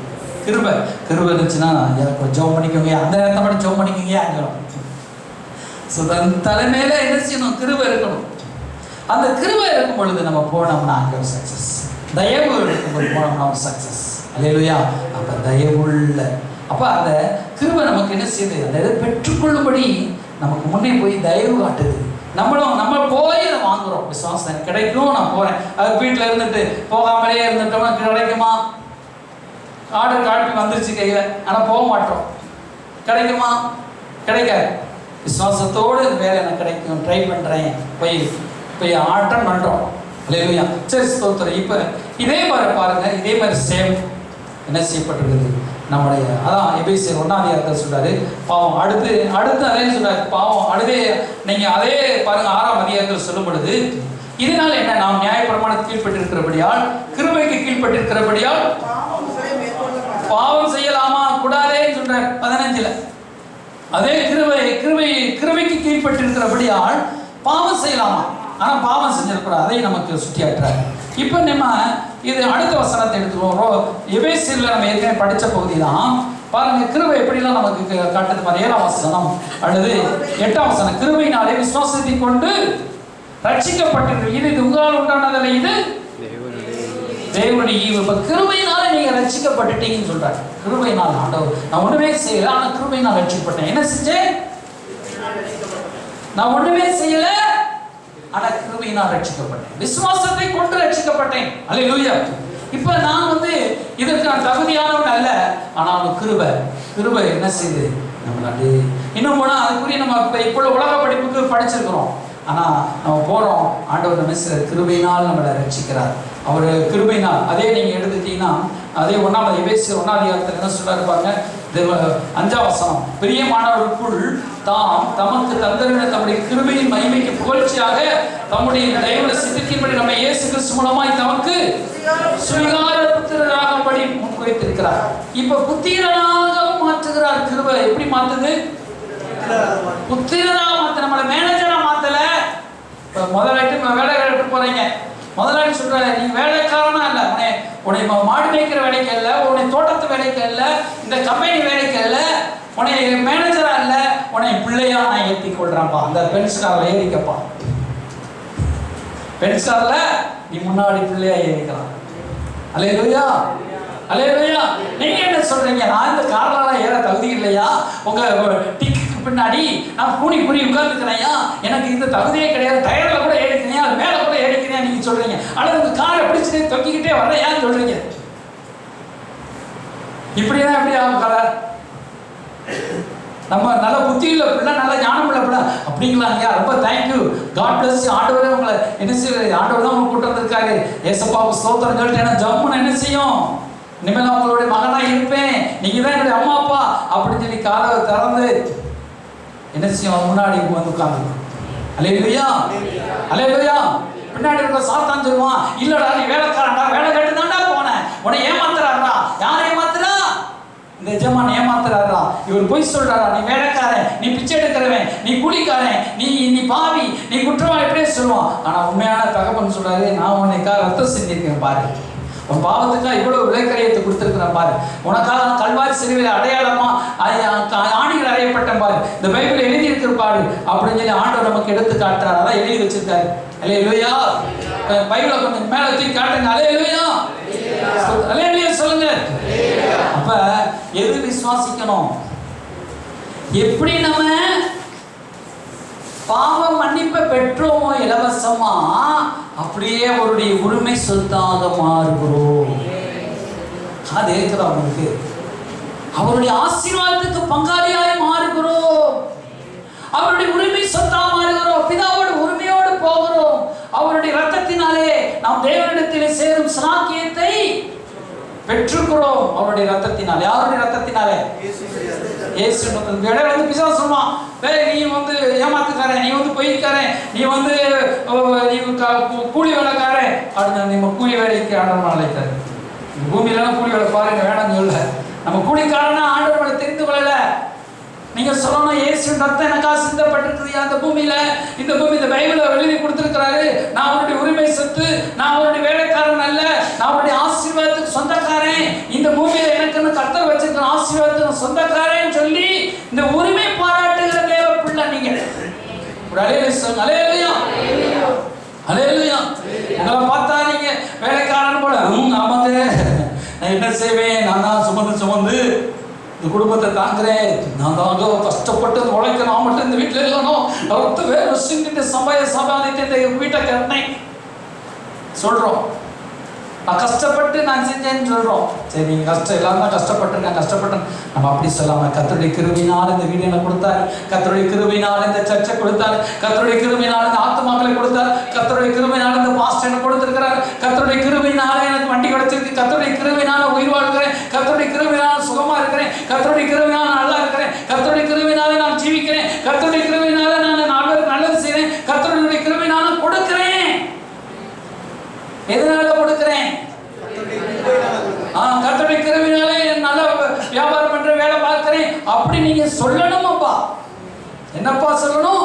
Speaker 1: கிருபை இருந்துச்சுன்னா ஜெபம் பண்ணிக்கோங்க, அந்த நேரத்தை மட்டும் ஜெபம் பண்ணிக்கோங்க ஆங்கிலம். சுத்தம் தலைமையில என்ன செய்யணும்? கிருபை இருக்கணும். அந்த கிருபை இருக்கும் பொழுது நம்ம போனோம்னா அங்கே ஒரு சக்சஸ். தயவு இருக்கும்போது போனோம்னா ஒரு சக்சஸ். அல்லேலூயா. அப்ப தயவுள்ள, அப்ப அந்த கிருபை நமக்கு என்ன செய்யுது? அந்த இதை பெற்றுக்கொள்ளும்படி நமக்கு முன்னே போய் தயவு காட்டுது. நம்ம போய் அதை வாங்குறோம். விசுவாசம் கிடைக்கும், நான் போறேன். அது வீட்டில் இருந்துட்டு போகாமலே இருந்துட்டோம்னா கிடைக்குமா? ஆர்டர் காப்பி வந்துருச்சு கையில, ஆனா போக மாட்டோம். கிடைக்குமா? கிடைக்காது. விசுவாசத்தோடு வேலை எனக்கு கிடைக்கும், ட்ரை பண்றேன், போய் ஆட்டம் பண்றோம். அல்லேலூயா, சரி ஸ்தோத்திரம். இப்ப இதே மாதிரி பாருங்க, இதே மாதிரி சேம் என்ன செய்யப்பட்டிருக்குது நம்முடைய, அதான் எபேசியர் 1 சொல்றாரு. பாவம் அடுத்து அதே சொல்றாரு. பாவம் அடுத்தே நீங்க அதே பாருங்க 6 சொல்லும் பொழுது, இதனால என்ன? நாம் நியாயப்பிரமாணத்துக்கு கீழ்பட்டிருக்கிறபடியால், கிருபைக்கு கீழ்பட்டிருக்கிறபடியால் பாவம் செய்யலாமா கூடாதேன்னு சொல்றாரு 15. அதே கிருபைக்கு கீழ்பட்டிருக்கிறபடியால் பாவம் செய்யலாமா, ஆனா பாவம் செஞ்சிருக்கிறார், அதை நமக்கு சுட்டியாட்டுறாரு. இப்போ நம்ம இது அடுத்த வசனத்தை எடுத்துக்கோம். எபேசியர்ல நம்ம ஏற்கனவே படித்த பகுதி தான். பாருங்க கிருபை எப்படிலாம் நமக்கு காட்டுது பாருங்க. 7ஆம் வசனம் அல்லது 8ஆம் வசனம். கிருபையினாலே விசுவாசத்தை கொண்டு ரட்சிக்கப்பட்டிருக்கு. இது உங்களால் உண்டானதில்லை, இது தேவனுடைய ஈவு. இப்ப கிருபையினால நீங்க ரட்சிக்கப்பட்டுட்டீங்கன்னு சொல்றாரு. கிருபையினால் ஆண்டவர் நான் ஒண்ணுமே செய்யல, ஆனா கிருபையினால் ரட்சிக்கப்பட்டேன். என்ன செஞ்சேன்? நான் ஒண்ணுமே செய்யல, ஆனா கிருபையினால் ரட்சிக்கப்பட்டேன். விசுவாசத்தை கொண்டு ரட்சிக்கப்பட்டேன். அல்லேலூயா. இப்ப நான் இதற்கு நான் தகுதியானவன் அல்ல, ஆனால் கிருபை என்ன செய்யுது நம்மளாண்டு. இன்னும் போனா அதுக்குரிய நம்ம இப்போ உலக படிப்புக்கு படிச்சிருக்கிறோம், ஆனா நம்ம போறோம். ஆண்டவர் என்ன செய்யறார்? கிருபையினால் நம்மளை ரட்சிக்கிறார். அவர் கிருபையினால். அதே நீங்க எடுத்துட்டீங்கன்னா அதே 1 எபேசியர் 1 என்ன சொல்றாரு பாருங்க. 5ஆம் வசனம். பிரியமானவருக்குள் தாம் தமக்கு தந்தருடைய தம்முடைய கிருபையின் மகிமைக்கு புகழ்ச்சியாக தம்முடைய தயவுள்ள சித்தத்தின்படி நம்ம இயேசு கிறிஸ்து மூலமாய் தமக்கு சுவிகார புத்திரராகும்படி முன்வைத்திருக்கிறார். இப்ப புத்திரனாக மாற்றுகிறார். கிருபை எப்படி மாத்துது? புத்திரனா மாத்த, நம்மளை மேனேஜரா மாத்தல. முதலாட்டு வேலை எடுத்து போறீங்க, முதலாளி சொல்றாரு நீ வேலைக்காரனா இல்ல, உன்னை மாடு மேய்க்கிற வேலைக்கு இல்ல, உன்னை தோட்டத்து வேலைக்கு இல்ல, இந்த கம்பெனி வேலைக்கு இல்ல, உன்னை மேனேஜரா இல்ல, உன்னை பிள்ளையா நான் ஏற்றி கொள்றேன்ப்பா. அந்த பென்ஸ் கார்ல ஏறிக்கப்பா. பென்ஸ் கார்ல நீ முன்னாடி பிள்ளையா ஏறிக்கலாம். அல்லேலூயா, அல்லேலூயா. நீங்க என்ன சொல்றீங்க? நான் இந்த கார்லாம் ஏற தகுதி இல்லையா? உங்க டிக்கு பின்னாடி நான் கூணி புரி உட்கார்ந்துக்கிறேயா? எனக்கு இந்த தகுதியே கிடையாது. டயர்ல கூட ஏறிக்கிறேன், அது மேல கூட ஏறிக்கிறேன் நீங்க சொல்றீங்க. அல்லது உங்க காரை பிடிச்சிட்டு தொங்கிக்கிட்டே வர்றையான்னு சொல்றீங்க. இப்படிதான் எப்படி ஆகும் கதை? நம்ம நல்ல புத்தியுள்ள பிள்ளை, நல்ல ஞானம் உள்ள பிள்ளை அப்படிங்களாங்க. ரொம்ப தேங்க்யூ, காட் பிளஸ். ஆண்டவரே உங்களை என்ன செய்ய, ஆண்டவர் தான் உங்க கூட்டம் வந்திருக்காரு. ஏசப்பாவுக்கு ஸ்தோத்திரம் சொல்லிட்டு என்ன ஜம்முன்னு என்ன செய்யும்? இனிமேல் உங்களுடைய மகனா இருப்பேன், நீங்க தான் என்னுடைய அம்மா அப்பா அப்படின்னு சொல்லி காலை திறந்து என்ன செய்யும்? முன்னாடி வந்து உட்கார்ந்து. அல்லேலூயா, அல்லேலூயா. பின்னாடி இருக்க சாத்தான் சொல்லுவான், இல்லடா நீ வேலைக்காரன்டா, வேலை கேட்டு தான்டா போனேன், உன்னை ஏமாத்துறாரா? யாரை ஏமாத்துறா? இந்த எஜமான் ஏமாத்துறாரா? இவர் பொய் சொல்றாரா? நீ வேலைக்காரன், நீ பிச்சை எடுக்கிறவன், நீ கூலிக்காரன், நீ பாவி, நீ குற்றவாளி, எப்படியே சொல்லுவான். ஆனா உண்மையான தகப்பன் சொல்றாரு, நான் உன்னைக்காக ரத்தம் செஞ்சிருக்கேன் பாரு, உன் பாவத்துக்காக இவ்வளவு விலைக்கரையத்தை கொடுத்துருக்கிறேன் பாரு, உனக்காக கல்வாரி சிலுவையில் அடையாளமா ஆணிகள் அறையப்பட்ட பாரு, இந்த பைபிள் எழுதி இருப்பாரு அப்படின்னு சொல்லி ஆண்டவர் நமக்கு எடுத்து காட்டுறாரு. அதான் எழுதி வச்சிருக்காரு. அல்லேலூயா. பைபிளை கொஞ்சம் மேல தூக்கி காட்டுங்க. அல்லேலூயா, அல்லேலூயா சொல்லுங்க. அப்ப எது விசுவாசிக்கணும்? எப்படி நம்ம பாவ மன்னிப்பை பெற்றோமோ இலவசமா, அப்படியே அவருடைய உரிமை சொத்தாக மாறுகிறோம். அது இருக்கிற அவங்களுக்கு அவருடைய ஆசீர்வாதத்துக்கு பங்காளியாய் மாறுகிறோம். அவருடைய உரிமை சொத்தாக மாறுகிறோம். பிதாவோட உரிமையோடு போகிறோம். அவருடைய இரத்தத்தினாலே நாம் தேவனிடத்திலே சேரும் சாக்கியத்தை பெற்றுக்கிறோம். அவருடைய ரத்தத்தினாலே. யாருடைய ரத்தத்தினாலே? இயேசு. இடையில வந்து பிசாசு சொல்லுவான், நீ வந்து ஏமாத்துக்காரன், நீ வந்து பொய்க்காரன், நீ வந்து கூலி வேலைக்காரன் அப்படின்னு. நம்ம கூலி வேலைக்கு ஆண்டவன் அழைத்தார். பூமியில கூலி வேலை பாருங்க, வேணாம்னு சொல்ல. நம்ம கூலிக்காரனா ஆண்டவர்களை தெரிந்து கொள்ளல. நீங்க சொல்லணும், இயேசு ரத்தம் எனக்காக சிந்தப்பட்டிருக்குது அந்த பூமியில. இந்த பூமி இந்த பைபிளை எழுதி கொடுத்திருக்கிறாரு. நான் அவருடைய உரிமை சொத்து, நான் அவருடைய வேலைக்காரன் அல்ல, நான் அவருடைய ஆசீர்வாதத்துக்கு சொந்தக்காரன். இந்த பூமியில எனக்கு கர்த்தர் வச்சிருக்கிற ஆசீர்வாதத்துக்கு சொந்தக்காரன் சொல்லி இந்த உரிமை பாராட்டுகிற தேவ பிள்ளை நீங்க. அல்லேலூயா, அல்லேலூயா. உங்களை பார்த்தா நீங்க வேலைக்காரன் போல, ஆமாங்க நான் என்ன செய்வேன், நான் தான் சுமந்து இந்த குடும்பத்தை தாங்குறேன், நான் தாங்க கஷ்டப்பட்டு உழைக்க, நான் மட்டும் இந்த வீட்டில் இல்லணும், அவர்த்து வேறு சிங்கிட்டு சம்பாதித்து இந்த வீட்டை கட்டினேன் சொல்றோம். நான் கஷ்டப்பட்டு நான் செஞ்சேன்னு சொல்றோம். சரி, நீங்க கஷ்டம் எல்லாரும் தான் கஷ்டப்பட்டேன். நம்ம அப்படி சொல்லாம கர்த்தருடைய கிருபையினால் இந்த வீடு எனக்கு கொடுத்தாரு, கர்த்தருடைய கிருபையினால் இந்த சர்ச்சை கொடுத்தாரு, கர்த்தருடைய கிருபையினால் இந்த ஆத்துமாக்களை கொடுத்தாரு, கர்த்தருடைய கிருபையினால் இந்த பாஸ்டர் எனக்கு கொடுத்திருக்கிறார், கர்த்தருடைய கிருபையினால எனக்கு வண்டி கிடைச்சிருக்கு, கர்த்தருடைய கிருபையினால உயிர் வாழ்கிறேன், கர்த்தருடைய கிருபையினால சுகமா இருக்கிறேன், கர்த்தருடைய கிருபையினால நல்லா இருக்கிறேன், கர்த்தருடைய கிருபையினால நான் ஜீவிக்கிறேன், கர்த்தருடைய கிருபையினால நான் நாலு நல்லது செய்றேன், கர்த்தருடைய கிருபையினால கொடுக்கிறேன். எதனால கொடுக்கிறேன்? கர்த்தருடைய கிருபையினாலே நல்ல வியாபாரம் பண்ற, வேலை பார்க்கிறேன் அப்படி நீங்க சொல்லணும். அப்பா என்னப்பா சொல்லணும்?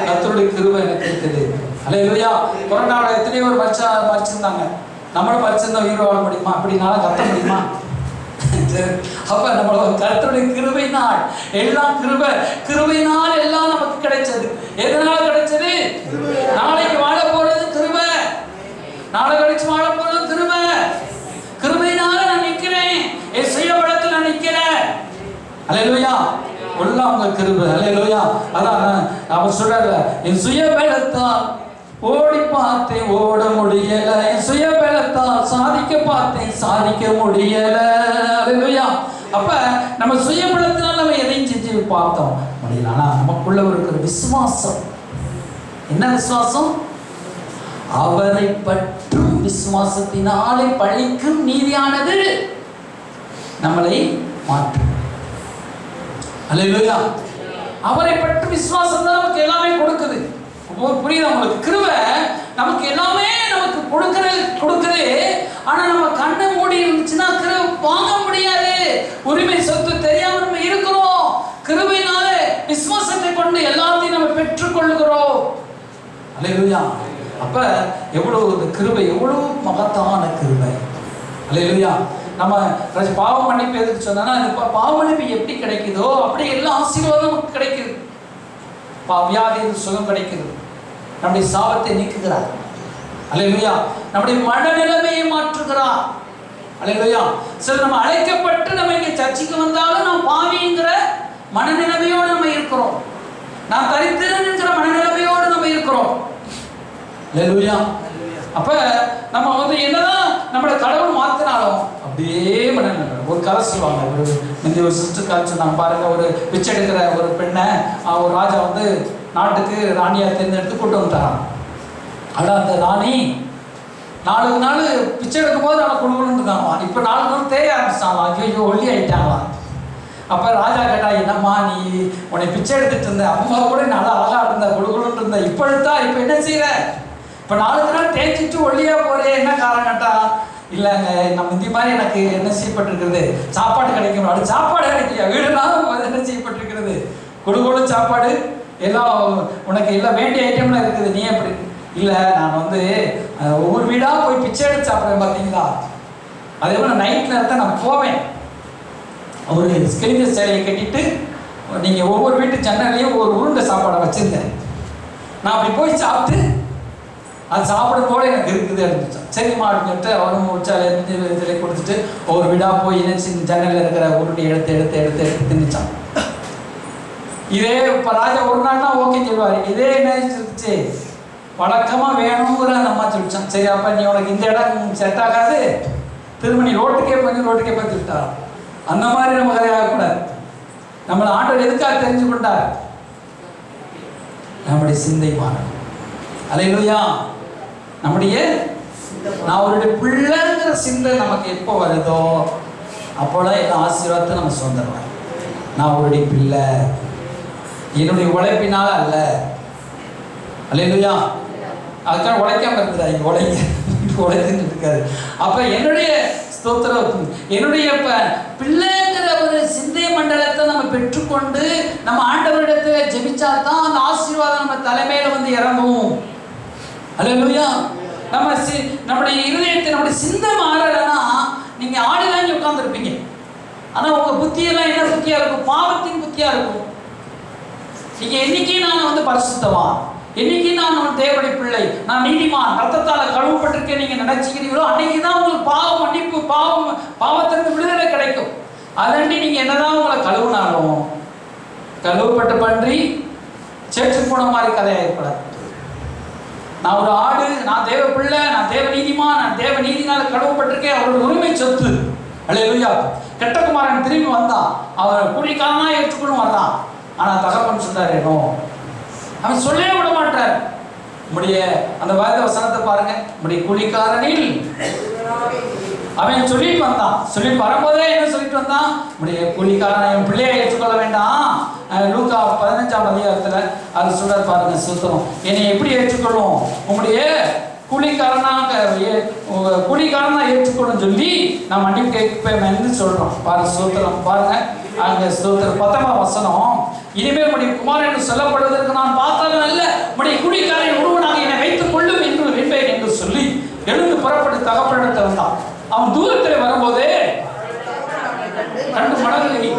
Speaker 1: கர்த்தருடைய கிருபை எனக்கு இருக்குது. அல்லேலூயா. கொரோனாவில் எத்தனையோ ஒரு மறிச்சிருந்தாங்க. நம்மளும் மறிச்சிருந்தா உயிர் வாழ முடியுமா? அப்படினால கத்த முடியுமா? அப்ப நம்மளோட கர்த்தருடைய கிருபையினால் எல்லாம் கிருபையினால் எல்லாம் நமக்கு கிடைச்சது. எதனால கிடைச்சது? நாளைக்கு வாழ போறது கிருபை, நாளை கழிச்சு வாழ போறது கிருபை. கிருபையினால நான் நிக்கிறேன், என் சுய பலத்தில் நான் நிக்கிறேன். அல்லேலூயா. உள்ள அவங்க கிருபை. அல்லேலூயா. அதான் அவர் சொல்றாரு, என் சுய பலத்தால் ஓடி பார்த்தேன் ஓட முடியல, என் சுய பலத்தால் சாதிக்க பார்த்தேன் சாதிக்க முடியல. அல்லேலூயா. அப்ப நம்ம சுய பலத்தினால் நம்ம எதையும் செஞ்சு பார்த்தோம் முடியல. ஆனா நமக்குள்ள இருக்கிற விசுவாசம், என்ன விசுவாசம்? அவரை பற்றும் விசுவாசத்தினாலே பழிக்கும் நீதியானது நம்மளை மாற்றும். அல்லேலூயா. அவரை பற்றும் விசுவாசம் தான் நமக்கு எல்லாமே கொடுக்குது. புரியுதா உங்களுக்கு? கிருபை நமக்கு எல்லாமே நமக்கு கொடுக்குது. ஆனா நம்ம கண்ணை மூடி இருந்துச்சுன்னா கிருபை வாங்க முடியாது. உரிமை சொத்து தெரியாம நம்ம இருக்கிறோம். கிருபையினால விசுவாசத்தை கொண்டு எல்லாத்தையும் நம்ம பெற்றுக்கொள்கிறோம். அல்லேலூயா. அப்ப எவ்வளவு கிருபை, எவ்வளவு மகத்தான கிருபை. அல்லேலூயா. நம்ம பாவ மன்னிப்பு எதுக்கு சொன்னா, பாவ மன்னிப்பு எப்படி கிடைக்குதோ அப்படி எல்லா ஆசீர்வாதம் நமக்கு கிடைக்குது. வியாதியில் சுகம் கிடைக்குது. நம்முடைய சாபத்தை நீக்குகிறார். அல்லேலூயா. நம்முடைய மனநிலைமையை மாற்றுகிறார். அல்லேலூயா. சரி, நம்ம அழைக்கப்பட்டு நம்ம இங்க சர்ச்சைக்கு வந்தாலும் நாம் பாவிங்கிற மனநிலைமையோடு நம்ம இருக்கிறோம். நான் தரித்திரன் என்கிற மனநிலைமையோடு நம்ம இருக்கிறோம். அல்லேலூயா. அப்ப நம்ம வந்து என்னதான் நம்மளோட கடவுள் மாத்தினாலும் அப்படியே மனநிலை. ஒரு கதை சொல்லுவாங்க, ஒரு சிஸ்டர் கதை சொன்னாங்க பாருங்க. ஒரு பிச்சை எடுக்கிற ஒரு பெண்ணை ஒரு ராஜா வந்து நாட்டுக்கு ராணியா தேர்ந்தெடுத்து கூட்டு வந்துட்டாராம். ஆனா அந்த ராணி நாளுக்கு நாள் பிச்சை எடுக்கும் போது அவன் குழுகுலுன்னு இருந்தாங்களாம். இப்ப நாளுக்கு நாள் தேய ஆரம்பிச்சாங்களாம். ஐயோ ஒல்லி ஆயிட்டாங்களாம். அப்ப ராஜா கேட்டா, என்னம்மா நீ உன்னை பிச்சை எடுத்துட்டு இருந்த, அம்மா கூட நல்லா அழகா இருந்த, குழுகுலுன்னு இருந்த, இப்ப எடுத்தா இப்ப என்ன செய்யற? இப்ப நாளுக்கு நாள் தேய்ச்சிட்டு ஒல்லியா போறே, என்ன காரணம் கேட்டா, இல்லைங்க நம்ம இந்த மாதிரி எனக்கு என்ன செய்யப்பட்டிருக்கிறது, சாப்பாடு கிடைக்கும். அது சாப்பாடு கிடைக்கலையா? வீடுனாலும் என்ன செய்யப்பட்டிருக்கிறது, குடுகுடு சாப்பாடு எல்லாம் உனக்கு எல்லாம் வேண்டிய ஐட்டம்லாம் இருக்குது. நீ எப்படி இல்லை நான் வந்து ஒவ்வொரு வீடாக போய் பிச்சை எடுத்து சாப்பிட்றேன் பார்த்தீங்களா, அதே மாதிரி நைட் நேரத்தை நான் போவேன். ஒரு கிழிஞ்ச சேலையை கட்டிட்டு நீங்கள் ஒவ்வொரு வீட்டு ஜன்னல்லையும் ஒரு உருண்டை சாப்பாடை வச்சுருந்தேன். நான் அப்படி போய் சாப்பிட்டு அது சாப்பிடும் போல எனக்கு இருக்குது இருந்துச்சு. சரிம்மா அப்படின்னு சொல்லிட்டு அவரும் உச்சாலேருந்து இதில் கொடுத்துட்டு ஒவ்வொரு வீடாக போய் நினச்சி ஜன்னலில் இருக்கிற உருண்டை எடுத்து தின்னுச்சான். இதே இப்போ ராஜா ஒரு நாள்னா ஓகே சொல்லுவார். இதே என்ன இருந்துச்சு, வழக்கமாக வேணுங்கிற அந்த அம்மா சொல்லிச்சான். சரி அப்போ நீ உனக்கு இந்த இடம் செட் ஆகாது, திரும்ப நீ ரோட்டுக்கே போய் திட்டா. அந்த மாதிரி நம்ம கதையாகக்கூடாது. நம்மளை ஆண்டவர் எதுக்காக தெரிஞ்சு கொண்டார்? நம்முடைய சிந்தை மாறணும். அல்லேலூயா. நம்முடைய நான் அவருடைய பிள்ளைங்கிற சிந்தை நமக்கு எப்போ வருதோ அப்போலாம் எல்லா ஆசீர்வாதத்தை நம்ம சுதந்திரம். நான் அவருடைய பிள்ளை, என்னுடைய உழைப்பினால் அல்ல. அல்லேலூயா. அதுக்காக உழைக்காம இருக்குதா, இங்கே உழைச்சுட்டு இருக்காது. அப்போ என்னுடைய ஸ்தோத்திரம், என்னுடைய பிள்ளைங்கிற ஒரு சிந்தை மண்டலத்தை நம்ம பெற்றுக்கொண்டு நம்ம ஆண்டவரிடத்தில் ஜெபிச்சா தான் அந்த ஆசீர்வாதம் நம்ம தலைமையில வந்து இறங்கும். அல்லேலூயா. நம்முடைய இருதயத்தை நம்முடைய சிந்தை மாறலைன்னா நீங்க ஆடிதான் உட்கார்ந்துருப்பீங்க. ஆனா உங்க புத்தியெல்லாம் என்ன புத்தியா இருக்கும்? பாவத்தின் புத்தியா இருக்கும். நீங்க என்னைக்கு நான் வந்து பரிசுத்தவான், என்னைக்கு நான் தேவனுடைய பிள்ளை, நான் நீதிமான், ரத்தத்தால கழுவப்பட்டிருக்கேன் நீங்க நினைச்சுக்கிறீங்களோ அன்னைக்கு தான் உங்களுக்கு பாவ மன்னிப்பு, பாவத்திற்கு விடுதலை கிடைக்கும். அதண்டி நீங்க என்னதான் உங்களை கழுவுனாலும் கழுவப்பட்ட பன்றி சேற்று போன மாதிரி கதையா ஏற்படாது. நான் ஒரு ஆடு, நான் தேவ பிள்ளை, நான் தேவ நீதிமான், நான் தேவ நீதினால கழுவப்பட்டிருக்கேன், அவரோட உரிமை சொத்து. அல்லேலூயா. கெட்ட குமாரன் திரும்பி வந்தான், அவன் கூலிக்காரனா ஏற்றுக்கொள்ளும் வந்தான். ஆனா தகப்பன் சொன்னார், ஏனோ அவன் சொல்லவே விட மாட்டார். நம்முடைய அந்த வேத வசனத்தை பாருங்க. நம்முடைய கூலிக்காரனில் அவன் சொல்லிட்டு வந்தான். சொல்லிட்டு வரும்போதே என்ன சொல்லிட்டு வந்தான்? நம்முடைய கூலிக்காரனை என் பிள்ளையை ஏற்றுக்கொள்ள வேண்டாம். லூக்கா 15ஆம் அதிகாரத்துல அது சொல்ற பாருங்க. சுத்தம் என்னை எப்படி ஏற்றுக்கொள்ளும்? உங்களுடைய கூலிக்காரனா ஏற்றுக்கொள்ளும் சொல்லி நான் மன்னிப்பு கேட்பேன்னு சொல்றோம். பாருங்க சூத்திரம் பாருங்க. அங்க ஸ்தோத்திரம் 10ஆம் வசனம், இனிமேல் உடைய குமாரன் என்று சொல்லப்படுவதற்கு நான் பார்த்தாலும் அல்ல, உடைய குடிக்காரன் ஒருவனாக என்னை வைத்துக் கொள்ளும் என்று வெண்பேன் என்று சொல்லி எழுந்து புறப்பட்டு தகப்பனிடத்தில் வந்தான். அவன் தூரத்தில் வரும்போதே கண்டு மடங்கி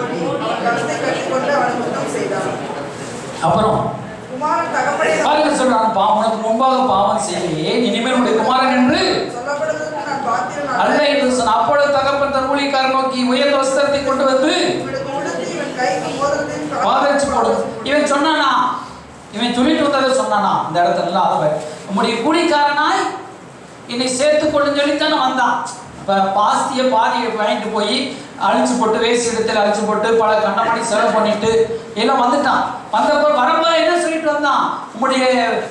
Speaker 1: அப்புறம் பாருங்க சொல்றான், உனக்கு முன்பாக பாவம் செய்யலையே, இனிமேல் உடைய குமாரன் என்று அல்ல என்று சொன்ன. அப்பொழுது தகப்பன் தன் ஊழியக்காரன் நோக்கி உயர்ந்த வஸ்திரத்தை கொண்டு வந்து பாதரிச்சு போடும். இவன் சொன்னானா, இவன் சொல்லிட்டு வந்ததை சொன்னானா இந்த இடத்துல? அவன் நம்முடைய கூலிக்காரனாய் என்னை சேர்த்துக் கொள்ளுன்னு சொல்லித்தானே வந்தான். இப்போ பாஸ்தியை பாதியை வாங்கிட்டு போய் அழிச்சு போட்டு, வேசி இடத்துல அழிச்சு போட்டு பல கண்ணமணி செலவு பண்ணிட்டு எல்லாம் வந்துட்டான். வந்தப்போ வரும்போது என்ன சொல்லிட்டு வந்தான்? உங்களுடைய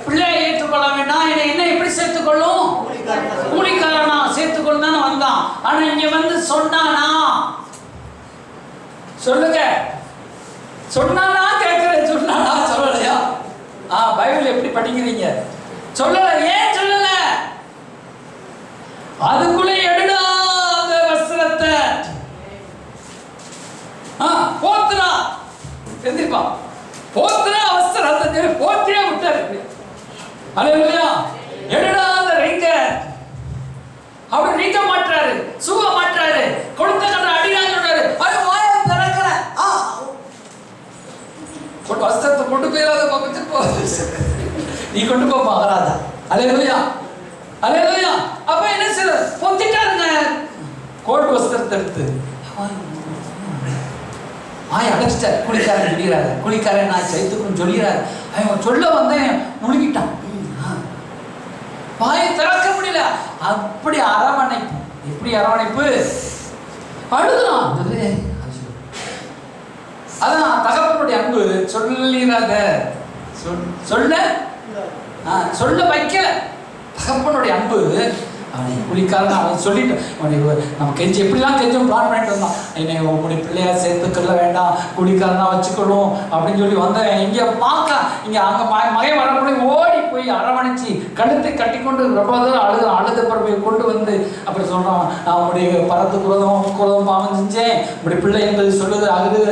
Speaker 1: பிள்ளையை ஏற்றுக்கொள்ள வேண்டாம், என்னை என்ன எப்படி சேர்த்துக்கொள்ளும்? கூலிக்காரனா சேர்த்துக்கொள்ளும் தானே வந்தான். ஆனா இங்க வந்து சொன்னானா? சொல்லுங்க, சொன்னானா கேட்கிறேன். சொன்னானா சொல்லலையா? பைபிள் எப்படி படிக்கிறீங்க? சொல்லல. ஏன் சொல்லல? அதுக்குள்ளே எடுடா அந்த வஸ்திரத்தை, போத்துனா எந்திரிப்பா, போத்துனா வஸ்திரத்தை போத்தியா விட்டாரு. அல்லேலூயா. எடுடா அந்த ரிங்க. அவர் ரிங்க மாற்றாரு, சுக மாற்றாரு, கொடுத்த கண்ட அடிதான் சொல்றாரு. அது வாய திறக்கிற வஸ்திரத்தை கொண்டு போயிடாத பக்கத்து போ, நீ கொண்டு போ பாக்கறாதா. அல்லேலூயா. அல்லேலூயா. அப்ப என்ன செய்ய பொத்திட்டாருங்க கோட் வஸ்திரத்தை எடுத்து அடைச்சிட்டார். குளிக்காரன் சொல்லிடுறாரு, குளிக்காரன் நான் சைத்துக்குன்னு சொல்லிடுறாரு. அவன் சொல்ல வந்தேன் முழுகிட்டான். வாயை திறக்க முடியல. அப்படி அரவணைப்பு. எப்படி அரவணைப்பு? அழுதுறான். அதான் தகப்பனுடைய அன்பு. சொல்லிடாத, சொல்ல வைக்கல. தகப்பனுடைய அன்பு. அவனை குளிக்காரன் அவன் சொல்லிட்டு நம்ம கெஞ்சி எப்படிலாம் கெஞ்சும் பிளான் பண்ணிட்டு வந்தான். என்னை உங்களுடைய பிள்ளையா சேர்த்துக்கொள்ள வேண்டாம், குளிக்காரனா வச்சுக்கணும் அப்படின்னு சொல்லி வந்தேன். இங்கே பார்க்க இங்கே அங்கே மகன் வரக்கூடிய ஓடி போய் அரவணைச்சி கழுத்தை கட்டி கொண்டு ரொம்ப தூரம் அழுத பிறகு கொண்டு வந்து அப்புறம் சொல்கிறான், நான் உங்களுடைய பரத்து குரோதம் பாவம் செஞ்சேன், உங்களுடைய பிள்ளை என்பது சொல்லுது அகுது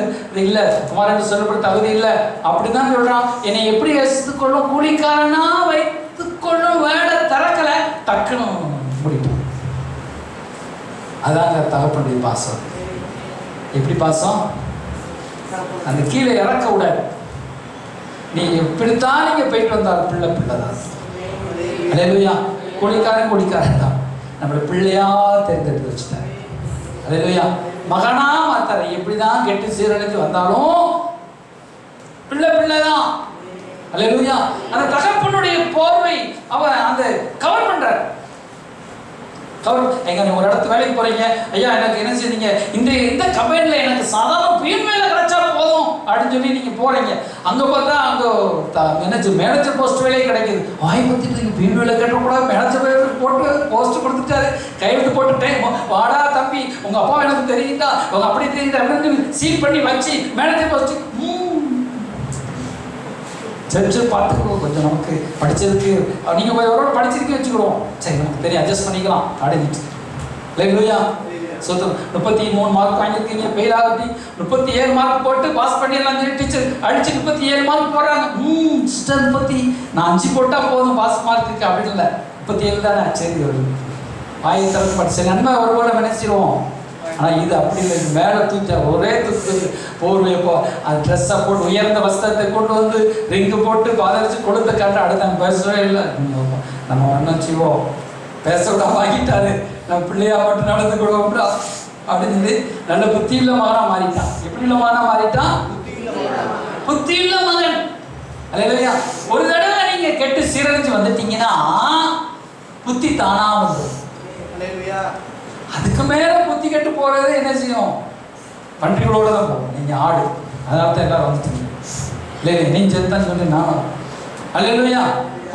Speaker 1: இல்லை, குமாரன் சொல்லப்பட்ட தகுதி இல்லை அப்படி தான் சொல்கிறான். என்னை எப்படி ரசித்துக்கொள்ளும்? கூலிக்காரனா வைத்துக்கொள்ளும். இன்னும் வேலை திறக்கல, டக்குன்னு முடிப்போம். அதாங்க தகப்பனுடைய பாசம். எப்படி பாசம்? அந்த கீழே இறக்க விடாது. நீங்க இப்படித்தான் நீங்க போயிட்டு வந்தால் பிள்ளை தான். அல்லேலூயா. குடிக்காரன் தான் நம்மளை பிள்ளையா தேர்ந்தெடுத்து வச்சுட்டாரு. அல்லேலூயா. மகனா மாத்தாரு. எப்படிதான் கெட்டு சீரழிஞ்சு வந்தாலும் பிள்ளை தான். அல்லேலூயா. அந்த தகப்பனுடைய போர்வை அவன் அந்த கவர் பண்றாரு. எங்க நீங்க ஒரு இடத்து வேலைக்கு போறீங்க, ஐயா எனக்கு என்ன செய்றீங்க, இந்த கம்பெனில எனக்கு சாதாரண பியூன் வேலை கிடைச்சா போதும் அப்படின்னு சொல்லி நீங்க போறீங்க. அங்க பார்த்தா அங்க மேனேஜர் போஸ்ட் வேலையே கிடைக்குது. வாய் பத்திட்டு நீங்க பியூன் வேலை கேட்டக்கூடாது, மேனேஜர் வேலை போட்டு போஸ்ட் கொடுத்துட்டாரு, கையெழுத்து போட்டுட்டேன், வாடா தம்பி உங்க அப்பா எனக்கு தெரியுதா, உங்க அப்படி தெரியுதா அப்படின்னு சீல் பண்ணி வச்சு மேனேஜர் போஸ்ட் சரி பார்த்துக்கிறோம். கொஞ்சம் நமக்கு படித்ததுக்கு நீங்கள் கொஞ்சம் படிச்சதுக்கு வச்சுக்கிறோம், சரி நமக்கு தெரியும் அட்ஜஸ்ட் பண்ணிக்கலாம் அப்படின்ட்டு. இல்லையா? சொத்து 33 மார்க் வாங்கியிருக்கீங்க, ஃபெயில் ஆகட்டி 37 மார்க் போட்டு பாஸ் பண்ணிடலாம் சொல்லி டீச்சர் அடிச்சு 37 மார்க் போடுறாங்க. சிஸ்டர் 30 நான் 5 போட்டால் போதும் பாஸ் மார்க் இருக்கு அப்படின்னு இல்லை, 37 தானே, சரி ஒரு வாயை திறந்து படிச்சு நன்மை ஒரு போல நினைச்சிருவோம். ஆனால் இது அப்படி இல்லை. மேலே தூக்கி ஒரே தூக்கு போர்வையை அது ட்ரெஸ்ஸை போட்டு உயர்ந்த வஸ்திரத்தை கொண்டு வந்து ரிங்கு போட்டு பாதரிச்சு கொடுத்த காட்ட அடுத்த பேசவே இல்லை. நம்ம ஒன்றும் செய்வோம் பேசக்கூட வாங்கிட்டாரு, நம்ம பிள்ளையா மட்டும் நடந்து கொடுவோம்டா அப்படின்னு சொல்லி நல்ல புத்தியுள்ள மகனா மாறிட்டான். எப்படி உள்ள மகனா மாறிட்டான்? புத்தியுள்ள மகன். அல்லேலூயா. ஒரு தடவை நீங்க கெட்டு சீரழிஞ்சு வந்துட்டீங்கன்னா புத்தி தானா வந்துடும். அதுக்கு மேல புத்தி கெட்டு போறது என்ன செய்யும்? பன்றிகளோட தான் போகும். நீங்க ஆடு, அதனால தான் எல்லாரும் வந்துட்டீங்க. இல்லை நீ செத்தான் சொல்லி நானும். அல்லேலூயா.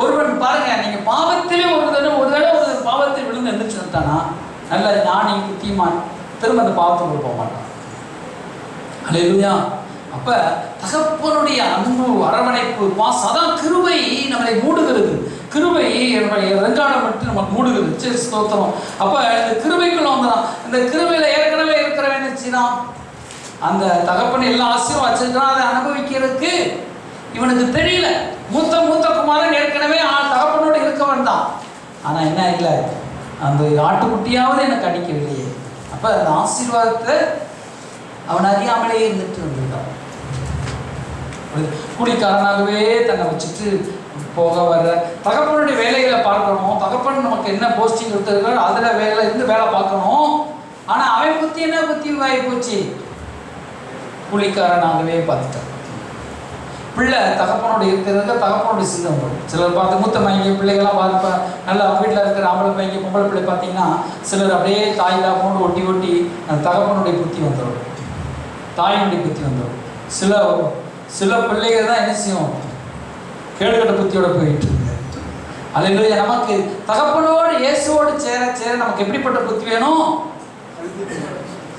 Speaker 1: ஒருவன் பாருங்க, நீங்க பாவத்திலே ஒரு தடவை பாவத்தில் விழுந்து எந்திரிச்சு வந்துட்டானா நல்ல ஞானி புத்திமான் திரும்ப அந்த பாவத்துக்குள்ள போக மாட்டான். அல்லேலூயா. அப்ப தகப்பனுடைய அன்பு அரவணைப்பு பாசம் அதான் கிருபை நம்மளை மூடுகிறது. கிருபை என்னுடைய ரெங்காடம் மட்டும் நமக்கு மூடுகிறது. சரி ஸ்தோத்திரம். அப்ப இந்த கிருபைக்குள்ள வந்துடும். இந்த கிருபையில ஏற்கனவே இருக்கிறவன் நினைச்சுதான் அந்த தகப்பன் எல்லா ஆசையும் வச்சிருக்கான், அதை அனுபவிக்கிறதுக்கு இவனுக்கு தெரியல. மூத்த குமாரன் ஏற்கனவே தகப்பனோடு இருக்கவன் தான். ஆனா என்ன இல்லை, அந்த ஆட்டுக்குட்டியாவது எனக்கு அடிக்கவில்லையே. அப்ப அந்த ஆசீர்வாதத்தை அவன் அறியாமலே இருந்துட்டு இருந்திருக்கான். குடிக்காரனாகவே தன்னை வச்சுட்டு போக வர்ற தகப்பனுடைய வேலைகளை பார்க்கணும். தகப்பன் நமக்கு என்ன போஸ்டிங் கொடுத்துருக்காரு அதில் வேலை பார்க்கணும். ஆனால் அவன் புத்தி என்ன புத்தி ஆகி போச்சு, குடிக்காரனாகவே பார்த்துட்டான். பிள்ளை தகப்பனோட இருக்கிறதுக்கு தகப்பனோட சிந்தம் வரும். சிலர் பார்த்து மூத்த பையங்க பிள்ளைகள்லாம் பார்ப்பேன், நல்லா வீட்டில் இருக்கிற ஆம்பளை பையங்க பொம்பளை பிள்ளை பார்த்தீங்கன்னா சிலர் அப்படியே தாய் தாப்பனோடு ஒட்டி அந்த தகப்பனுடைய புத்தி வந்துடும், தாயினுடைய புத்தி வந்துடும். சில பிள்ளைகள் தான் என்ன செய்யும், கேடுகட்ட புத்தியோட போயிட்டு இருக்கு. அல்லேலூயா. நமக்கு தகப்பனோடு இயேசுவோடு சேர நமக்கு எப்படிப்பட்ட புத்தி வேணும்?